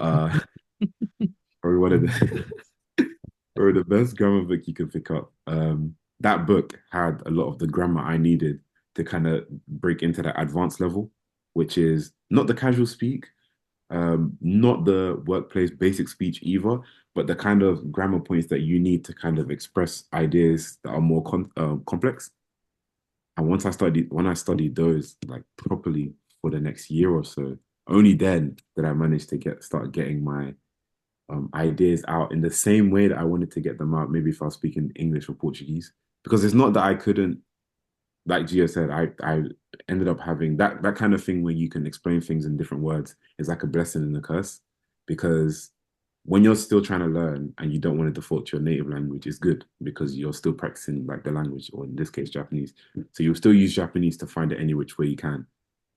probably one of the probably the best grammar book you can pick up. That book had a lot of the grammar I needed to kind of break into that advanced level, which is not the casual speak, not the workplace basic speech either, but the kind of grammar points that you need to kind of express ideas that are more complex. And when I studied those like properly for the next year or so, only then did I manage to start getting my ideas out in the same way that I wanted to get them out. Maybe if I was speaking English or Portuguese, because it's not that I couldn't, like Gio said, I ended up having that kind of thing where you can explain things in different words is like a blessing and a curse, because when you're still trying to learn and you don't want to default to your native language, it's good because you're still practicing like the language, or in this case, Japanese. So you'll still use Japanese to find it any which way you can.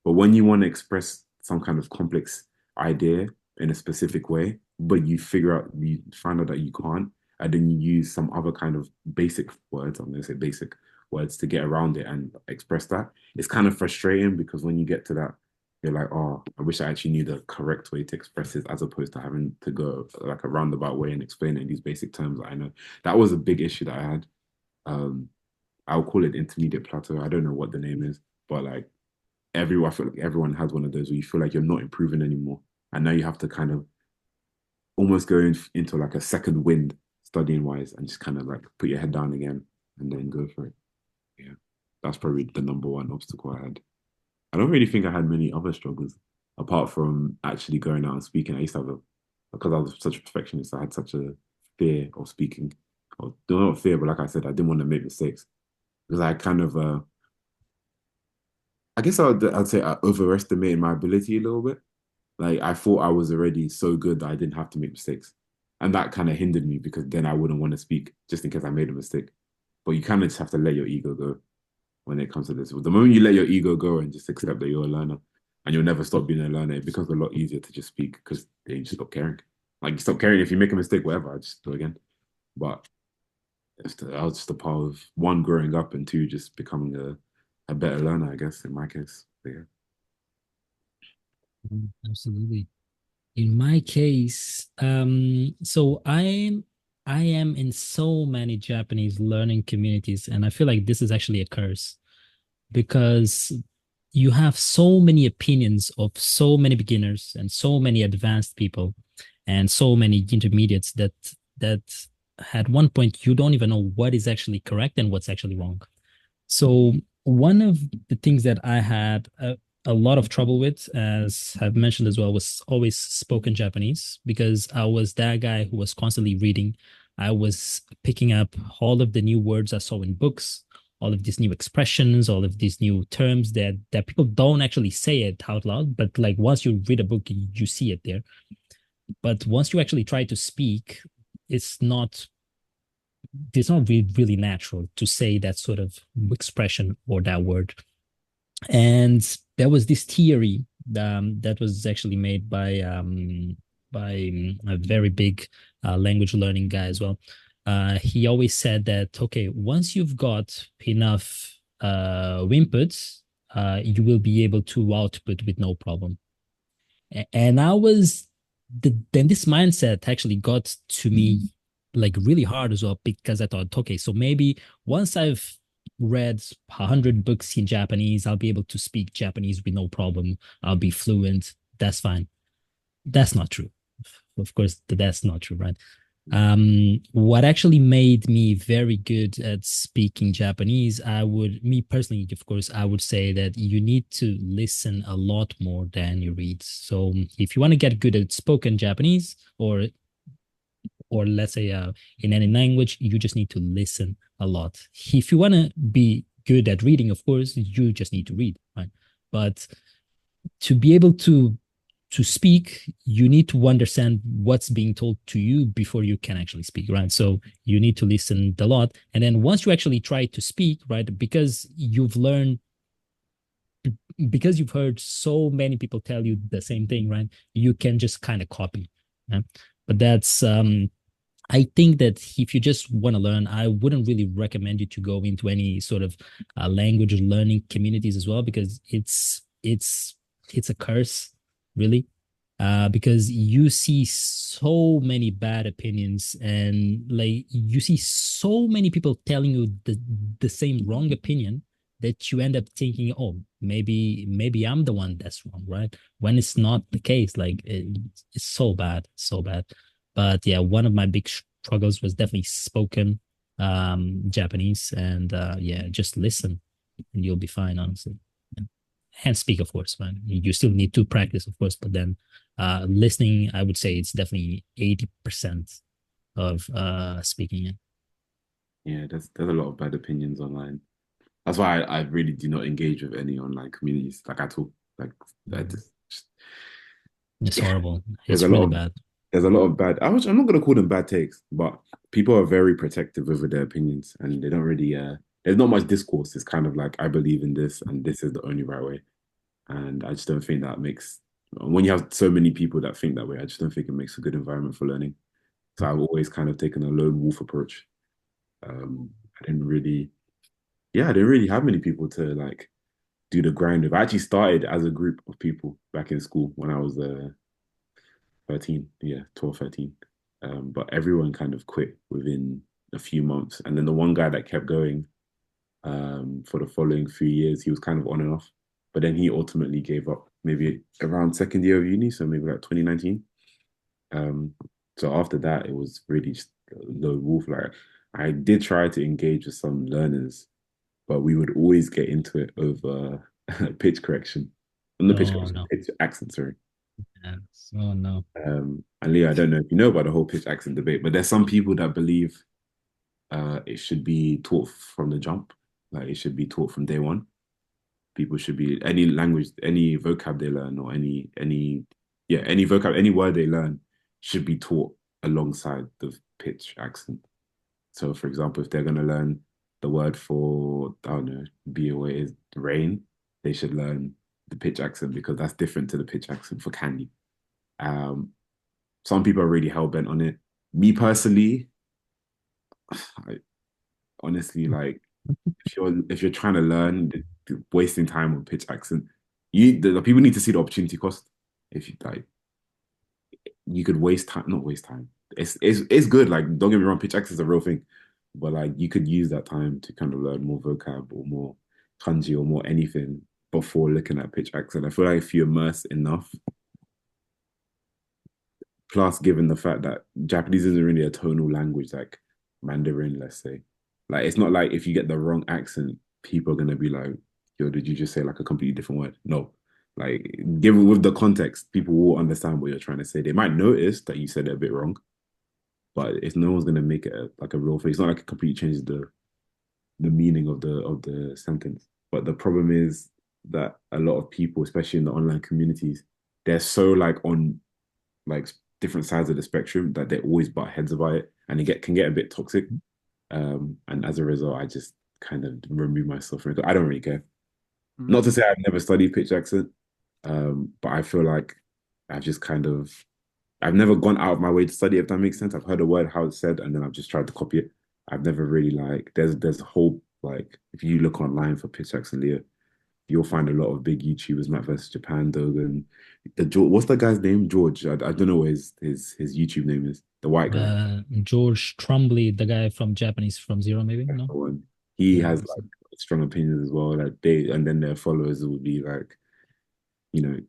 But when you want to express some kind of complex idea in a specific way, but you find out that you can't, and then you use some other kind of basic words, I'm going to say basic words to get around it and express that. It's kind of frustrating because when you get to that, you're like, oh, I wish I actually knew the correct way to express this as opposed to having to go like a roundabout way and explain it in these basic terms that I know. That was a big issue that I had. Um, I'll call it intermediate plateau. I don't know what the name is, but like I feel like everyone has one of those where you feel like you're not improving anymore. And now you have to kind of almost go into like a second wind studying wise and just kind of like put your head down again and then go for it. Yeah. That's probably the number one obstacle I had. I don't really think I had many other struggles apart from actually going out and speaking. I used to have because I was such a perfectionist, I had such a fear of speaking. Or not fear, but like I said, I didn't want to make mistakes because I kind of, I guess I'd say I overestimated my ability a little bit. Like I thought I was already so good that I didn't have to make mistakes. And that kind of hindered me because then I wouldn't want to speak just in case I made a mistake. But you kind of just have to let your ego go when it comes to this. The moment you let your ego go and just accept that you're a learner and you'll never stop being a learner, it becomes a lot easier to just speak because then you just stop caring. Like you stop caring if you make a mistake, whatever, I just do it again. But that was just a part of one, growing up, and two, just becoming a better learner, I guess, in my case. But yeah. Absolutely. In my case, so I am in so many Japanese learning communities, and I feel like this is actually a curse because you have so many opinions of so many beginners and so many advanced people and so many intermediates that at one point you don't even know what is actually correct and what's actually wrong. So one of the things that I had a lot of trouble with, as I've mentioned as well, was always spoken Japanese because I was that guy who was constantly reading. I was picking up all of the new words I saw in books, all of these new expressions, all of these new terms that people don't actually say it out loud, but like once you read a book, you see it there. But once you actually try to speak, it's not really natural to say that sort of expression or that word. And there was this theory that was actually made by a very big language learning guy as well. He always said that okay, once you've got enough inputs, you will be able to output with no problem. And I was then this mindset actually got to me like really hard as well because I thought, okay, so maybe once I've read 100 books in Japanese, I'll be able to speak Japanese with no problem. I'll be fluent. That's fine. That's not true. Of course, that's not true, right? What actually made me very good at speaking Japanese, me personally, of course, I would say that you need to listen a lot more than you read. So if you want to get good at spoken Japanese, or let's say in any language, you just need to listen a lot. If you want to be good at reading, of course, you just need to read, right? But to be able to speak, you need to understand what's being told to you before you can actually speak, right? So you need to listen a lot. And then once you actually try to speak, right, because you've heard so many people tell you the same thing, right? You can just kind of copy. Right? But I think that if you just want to learn, I wouldn't really recommend you to go into any sort of language learning communities as well, because it's a curse, really, because you see so many bad opinions, and like you see so many people telling you the same wrong opinion, that you end up thinking, oh, maybe I'm the one that's wrong, right? When it's not the case. Like it's so bad, so bad. But yeah, one of my big struggles was definitely spoken Japanese, and yeah, just listen and you'll be fine, honestly. And speak, of course, man. You still need to practice, of course, but then listening, I would say it's definitely 80% of speaking it. Yeah, there's a lot of bad opinions online. That's why I really do not engage with any online communities like at all. Like I just It's horrible. there's a It's lot really of bad. there's a lot of bad. I'm not gonna call them bad takes, but people are very protective over their opinions, and they don't really. There's not much discourse. It's kind of like I believe in this, and this is the only right way. And I just don't think that makes. When you have so many people that think that way, I just don't think it makes a good environment for learning. So I've always kind of taken a lone wolf approach. I didn't really, yeah, I didn't really have many people to like do the grind with. I actually started as a group of people back in school when I was 13, yeah, 12, 13. But everyone kind of quit within a few months. And then the one guy that kept going for the following 3 years, he was kind of on and off. But then he ultimately gave up maybe around second year of uni, so maybe like 2019. Um, so after that, it was really just lone wolf. Like I did try to engage with some learners, but we would always get into it over pitch correction. Not pitch Oh correction, no. pitch accent, sorry. Yes. Oh no. And Leah, I don't know if you know about the whole pitch accent debate, but there's some people that believe it should be taught from the jump, like it should be taught from day one. People should be any language, any vocab they learn, or any vocab, any word they learn should be taught alongside the pitch accent. So, for example, if they're going to learn the word for, I don't know, be away is rain, they should learn the pitch accent because that's different to the pitch accent for candy. Um, some people are really hell bent on it. Me personally, I honestly like if you're trying to learn, wasting time on pitch accent, the people need to see the opportunity cost. If you like, you could waste time, not waste time. It's good. Like, don't get me wrong, pitch accent is a real thing, but like you could use that time to kind of learn more vocab or more kanji or more anything before looking at pitch accent. I feel like if you immerse enough, plus given the fact that Japanese isn't really a tonal language like Mandarin, let's say. Like it's not like if you get the wrong accent, people are gonna be like, yo, did you just say like a completely different word? No. Like given with the context, people will understand what you're trying to say. They might notice that you said it a bit wrong, but if no one's gonna make it like a real thing. It's not like it completely changes the meaning of the sentence. But the problem is that a lot of people, especially in the online communities, they're so like on like different sides of the spectrum that they always butt heads about it, and it can get a bit toxic. And as a result, I just kind of remove myself from it. I don't really care. Not to Mm. say I've never studied pitch accent, but I feel like I've just kind of I've never gone out of my way to study, if that makes sense. I've heard a word how it's said, and then I've just tried to copy it. I've never really like there's a whole like if you look online for pitch accent Leah, you'll find a lot of big YouTubers, Matt versus Japan, Dogan. What's that guy's name? George. I don't know what his YouTube name is. The white guy. George Trumbly, the guy from Japanese from Zero, maybe? That's No? the one. He Yeah. has like strong opinions as well. Like they and then their followers would be like,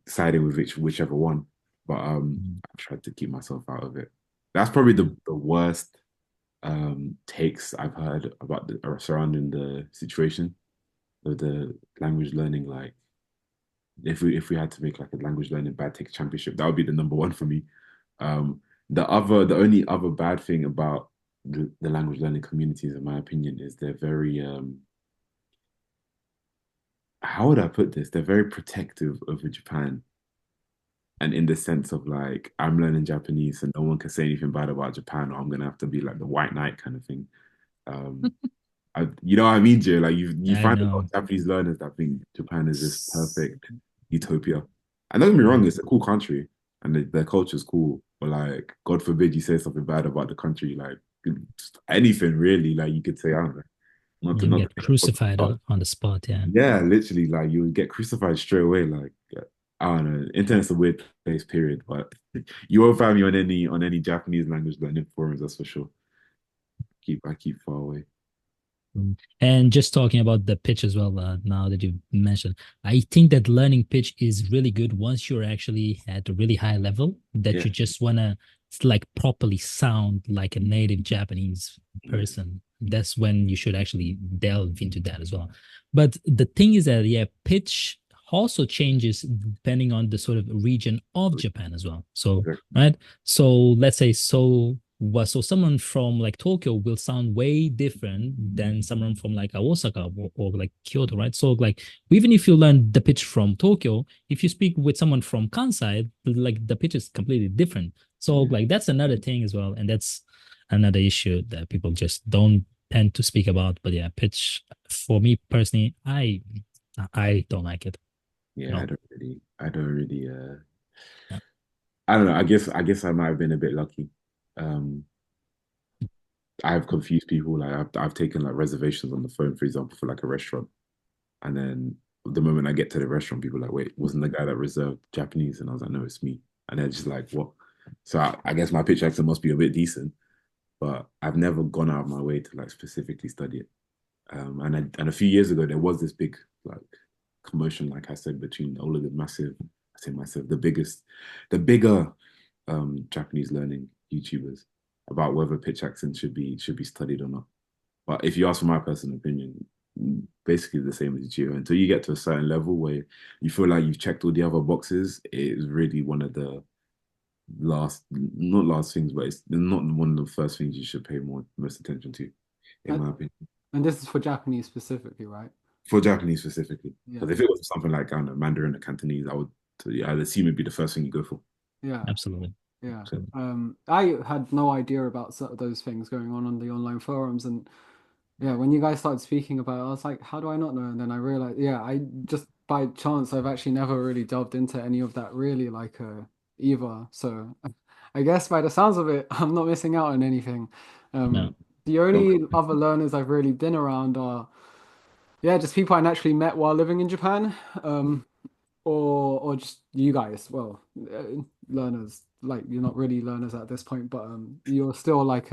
siding with whichever one. But Mm. I've tried to keep myself out of it. That's probably the worst takes I've heard about the surrounding the situation of the language learning. Like if we had to make like a language learning bad take championship, that would be the number one for me. The only other bad thing about the language learning communities, in my opinion, is they're very how would I put this? They're very protective over Japan. And in the sense of like, I'm learning Japanese and no one can say anything bad about Japan, or I'm gonna have to be like the white knight kind of thing. Um, you know what I mean, Jay? Like you I find a lot know. of Japanese learners that think Japan is this S- perfect utopia. And don't get me wrong, mm, it's a cool country and their culture is cool. But like, God forbid you say something bad about the country, like just anything really. Like you could say, I don't know, you not to get make a crucified podcast. on the spot. Yeah. Yeah, literally, like you would get crucified straight away. Like I don't know, internet's a weird place, period. But you won't find me on any Japanese language learning forums, that's for sure. I keep far away. Mm. And just talking about the pitch as well, now that you mentioned, I think that learning pitch is really good once you're actually at a really high level that Yeah, you just want to like properly sound like a native Japanese yeah, person. That's when you should actually delve into that as well. But the thing is that, yeah, pitch also changes depending on the sort of region of Japan as well. So, exactly. right? So let's say so someone from like Tokyo will sound way different than someone from like Osaka or like Kyoto, right? So like even if you learn the pitch from Tokyo, if you speak with someone from Kansai, like the pitch is completely different. So Yeah, like that's another thing as well, and that's another issue that people just don't tend to speak about. But yeah, pitch for me personally, I don't like it. You yeah. know, I don't really. yeah, I don't know. I guess I might have been a bit lucky. Um, I've confused people. Like I've taken like reservations on the phone, for example, for like a restaurant. And then the moment I get to the restaurant, people are like, wait, wasn't the guy that reserved Japanese? And I was like, no, it's me. And they're just like, what? So I guess my pitch accent must be a bit decent, but I've never gone out of my way to like specifically study it. And a few years ago, there was this big like commotion, like I said, between all of the massive, I say massive, the bigger Japanese learning YouTubers about whether pitch accent should be studied or not. But if you ask for my personal opinion, basically the same as you. Until you get to a certain level where you feel like you've checked all the other boxes, it is really one of the not last things, but it's not one of the first things you should pay most attention to, in And, my opinion. and this is for Japanese specifically, right? For Japanese specifically. Yeah. Because if it was something like, I don't know, Mandarin or Cantonese, I'd assume it'd be the first thing you go for. Yeah. absolutely, Yeah. absolutely. I had no idea about sort of those things going on the online forums, and yeah, when you guys started speaking about it, I was like, how do I not know? And then I realized, yeah, I just by chance I've actually never really delved into any of that really like either. So I guess by the sounds of it, I'm not missing out on anything. No, The Don't only other learners I've really been around are yeah, just people I naturally met while living in Japan. Or just you guys, well, learners, like you're not really learners at this point, but you're still like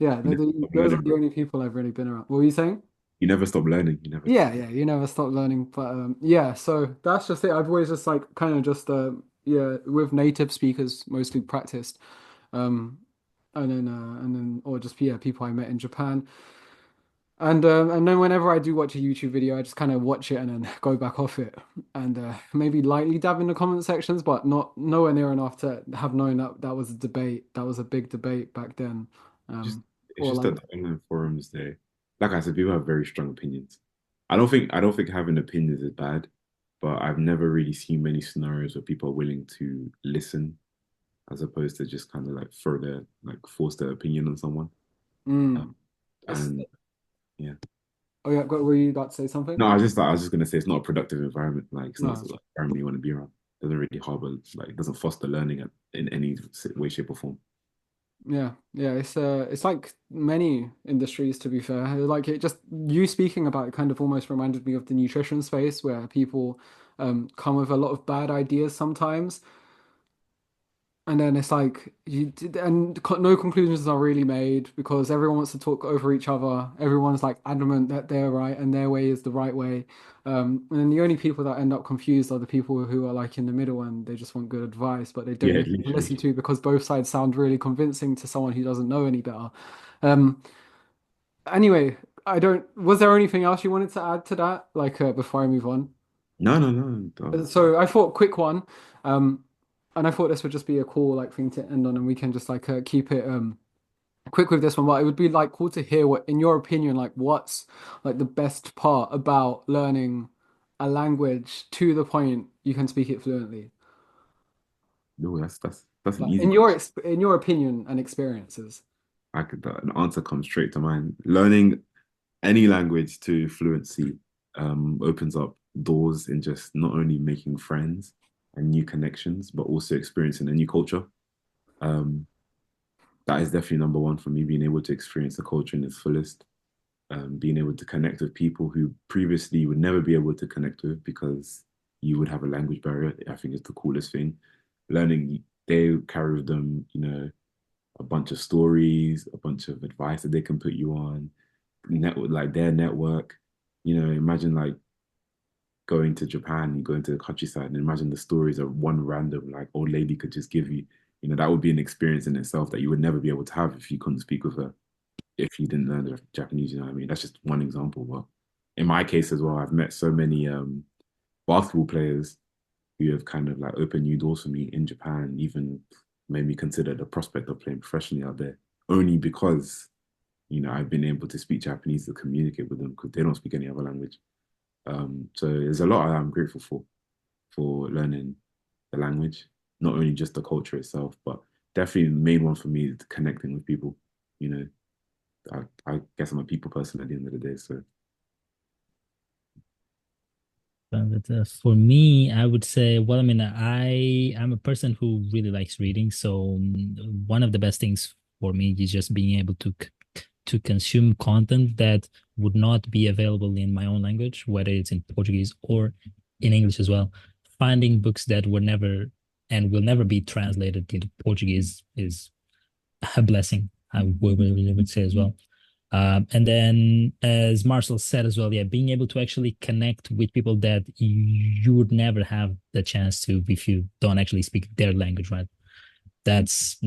yeah, stop those are learning, the bro. only people I've really been around. What were you saying? You never stop learning. You never stop. Yeah, yeah, you never stop learning, but yeah, so that's just it. I've always just like kind of just yeah, with native speakers mostly practiced, um, and then or just yeah, people I met in Japan. And then whenever I do watch a YouTube video, I just kind of watch it and then go back off it, and maybe lightly dab in the comment sections, but not nowhere near enough to have known that that was a debate. That was a big debate back then. Just Um, it's or just like, that the online forums there, like I said, people have very strong opinions. I don't think having opinions is bad, but I've never really seen many scenarios where people are willing to listen as opposed to just kind of like force their opinion on someone. Uh, mm, it's, and yeah. oh yeah, were you about to say something? No, I was just gonna say it's not a productive environment. Like it's not No, an environment you want to be around. It doesn't really harbor like it doesn't foster learning in any way, shape, or form. yeah, yeah, it's like many industries to be fair. Like it just you speaking about it kind of almost reminded me of the nutrition space where people come with a lot of bad ideas sometimes. And then it's like no conclusions are really made because everyone wants to talk over each other. Everyone's like adamant that they're right and their way is the right way. And then the only people that end up confused are the people who are like in the middle and they just want good advice, but they don't Yeah, know who to listen literally. to because both sides sound really convincing to someone who doesn't know any better. Um, anyway, I don't. Was there anything else you wanted to add to that, like before I move on? No, no, no. So I thought quick one, um, and I thought this would just be a cool like thing to end on, and we can just like keep it quick with this one. But it would be like cool to hear what, in your opinion, like what's like the best part about learning a language to the point you can speak it fluently. No, that's an Like easy question. in your opinion and experiences. An answer comes straight to mind. Learning any language to fluency opens up doors in just not only making friends and new connections, but also experiencing a new culture. Um, that is definitely number one for me, being able to experience the culture in its fullest, being able to connect with people who previously you would never be able to connect with because you would have a language barrier. I think is the coolest thing. Learning, they carry with them, a bunch of stories, a bunch of advice that they can put you on, network like their network. Imagine like going to Japan, you go into the countryside, and imagine the stories of one random like old lady could just give you. That would be an experience in itself that you would never be able to have if you couldn't speak with her, if you didn't learn the Japanese. You know what I mean? That's just one example. But in my case as well, I've met so many basketball players who have kind of like opened new doors for me in Japan, even made me consider the prospect of playing professionally out there, only because I've been able to speak Japanese to communicate with them because they don't speak any other language. So there's a lot I'm grateful for learning the language, not only just the culture itself, but definitely the main one for me is connecting with people. You know, I guess I'm a people person at the end of the day. So But for me, I would say, well, I mean, I'm a person who really likes reading, so one of the best things for me is just being able to consume content that would not be available in my own language, whether it's in Portuguese or in English as well. Finding books that were never and will never be translated into Portuguese is a blessing, I would say as well. And then, as Marcel said as well, yeah, being able to actually connect with people that you would never have the chance to if you don't actually speak their language, right? That's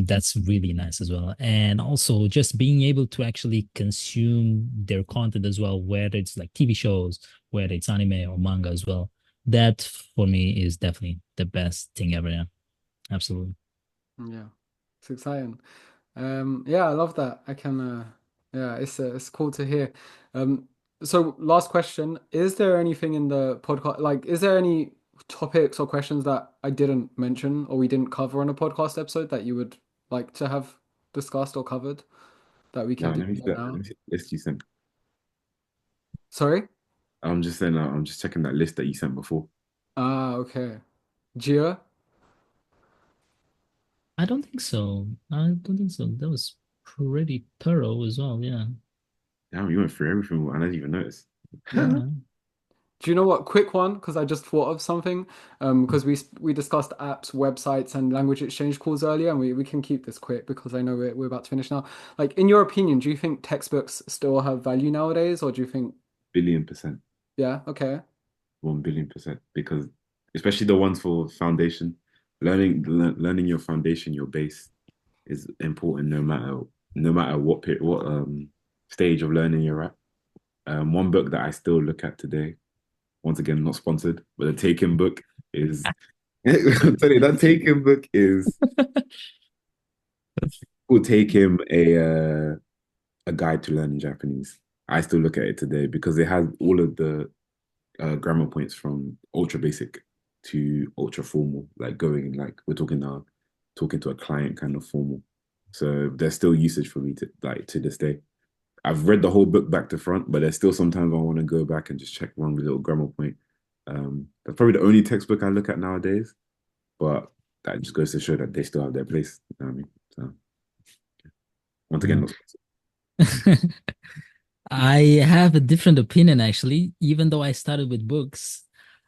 really nice as well. And also just being able to actually consume their content as well, whether it's like TV shows, whether it's anime or manga as well. That for me is definitely the best thing ever. Yeah, absolutely. Yeah, it's exciting. Yeah, I love that. Yeah, it's cool to hear. Um, so last question, is there anything in the podcast, like, is there any topics or questions that I didn't mention or we didn't cover on a podcast episode that you would like to have discussed or covered that we yeah, can do right let now? me see the list you sent. Sorry? I'm just saying, I'm just checking that list that you sent before. Ah, okay. Gia? I don't think so. I don't think so. That was pretty thorough as well. Yeah. Damn, you went through everything, and I didn't even notice. Yeah. Do you know what? Quick one, because I just thought of something. Because we discussed apps, websites, and language exchange calls earlier, and we can keep this quick because I know we're about to finish now. Like, in your opinion, do you think textbooks still have value nowadays, or do you think, Billion percent. yeah, okay, 1 billion percent, because especially the ones for foundation, learning your foundation, your base is important no matter what stage of learning you're at. One book that I still look at today, once again not sponsored, but the Taken book is I'm telling you, that Taken book is will take him a guide to learning Japanese. I still look at it today because it has all of the grammar points from ultra basic to ultra formal, like going like we're talking to a client kind of formal. So there's still usage for me to like to this day. I've read the whole book back to front, but there's still sometimes I want to go back and just check one little grammar point. That's probably the only textbook I look at nowadays, but that just goes to show that they still have their place. You know what I mean? So once again, Yeah. not I have a different opinion actually, even though I started with books.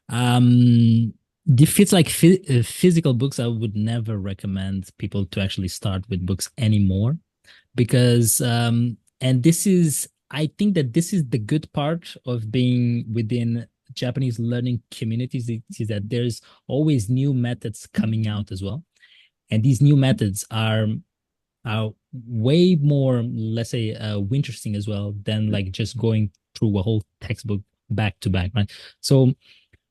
Um, if it's like physical books, I would never recommend people to actually start with books anymore because and this is I think that this is the good part of being within Japanese learning communities is that there's always new methods coming out as well. And these new methods are way more, let's say, interesting as well than like just going through a whole textbook back to back, right? So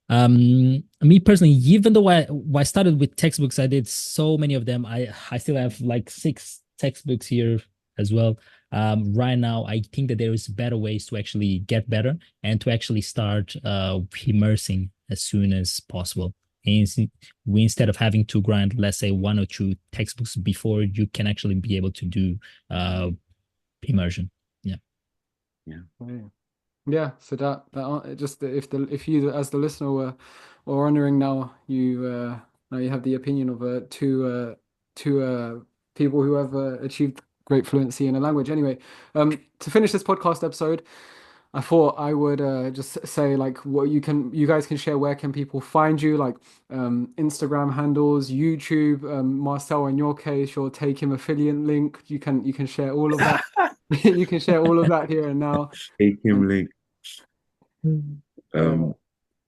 me personally, even though I started with textbooks, I did so many of them. I still have like 6 textbooks here as well. Right now I think that there is better ways to actually get better and to actually start immersing as soon as possible. And we, instead of having to grind, let's say 1 or 2 textbooks before you can actually be able to do uh immersion. Yeah. Yeah. Yeah. Yeah, so just if you as the listener were wondering now, now you have the opinion of two people who have achieved great fluency in a language. Anyway, to finish this podcast episode, I thought I would just say like what you guys can share. Where can people find you? Like Instagram handles, YouTube. Marcel, in your case, your Take Him affiliate link. You can share all of that. You can share all of that here and now. Take him And link. uh, Um,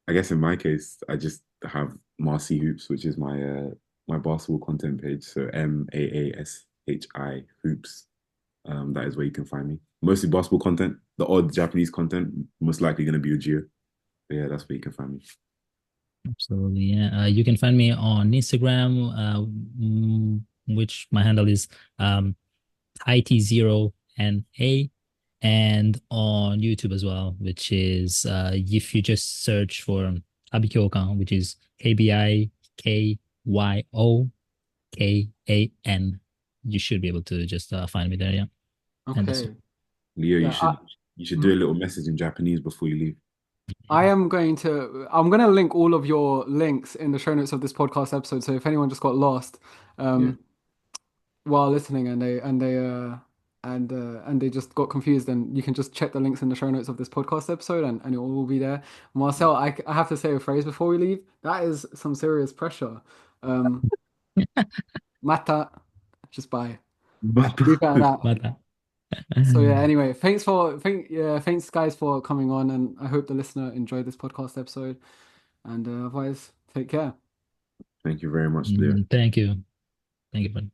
I guess in my case, I just have Marcy Hoops, which is my basketball content page. So MAASHI Hoops. That is where you can find me. Mostly basketball content. The odd Japanese content, most likely going to be a Gio. But yeah, that's where you can find me. Absolutely. Yeah. You can find me on Instagram, which my handle is IT0NA, and on YouTube as well, which is if you just search for Abikyokan, which is KBIKYOKAN, you should be able to just find me there. Yeah. And that's okay, Leo, yeah. you should do Mhm. a little message in Japanese before you leave. I'm going to link all of your links in the show notes of this podcast episode. So if anyone just got lost Yeah. um, while listening and they just got confused, then you can just check the links in the show notes of this podcast episode and it will all be there. Marcel, I have to say a phrase before we leave. That is some serious pressure. Um, Mata, just bye. But Leave it at that. But So yeah, anyway, thanks guys for coming on, and I hope the listener enjoyed this podcast episode. And otherwise, take care. thank you very much, Leo. thank you. Thank you.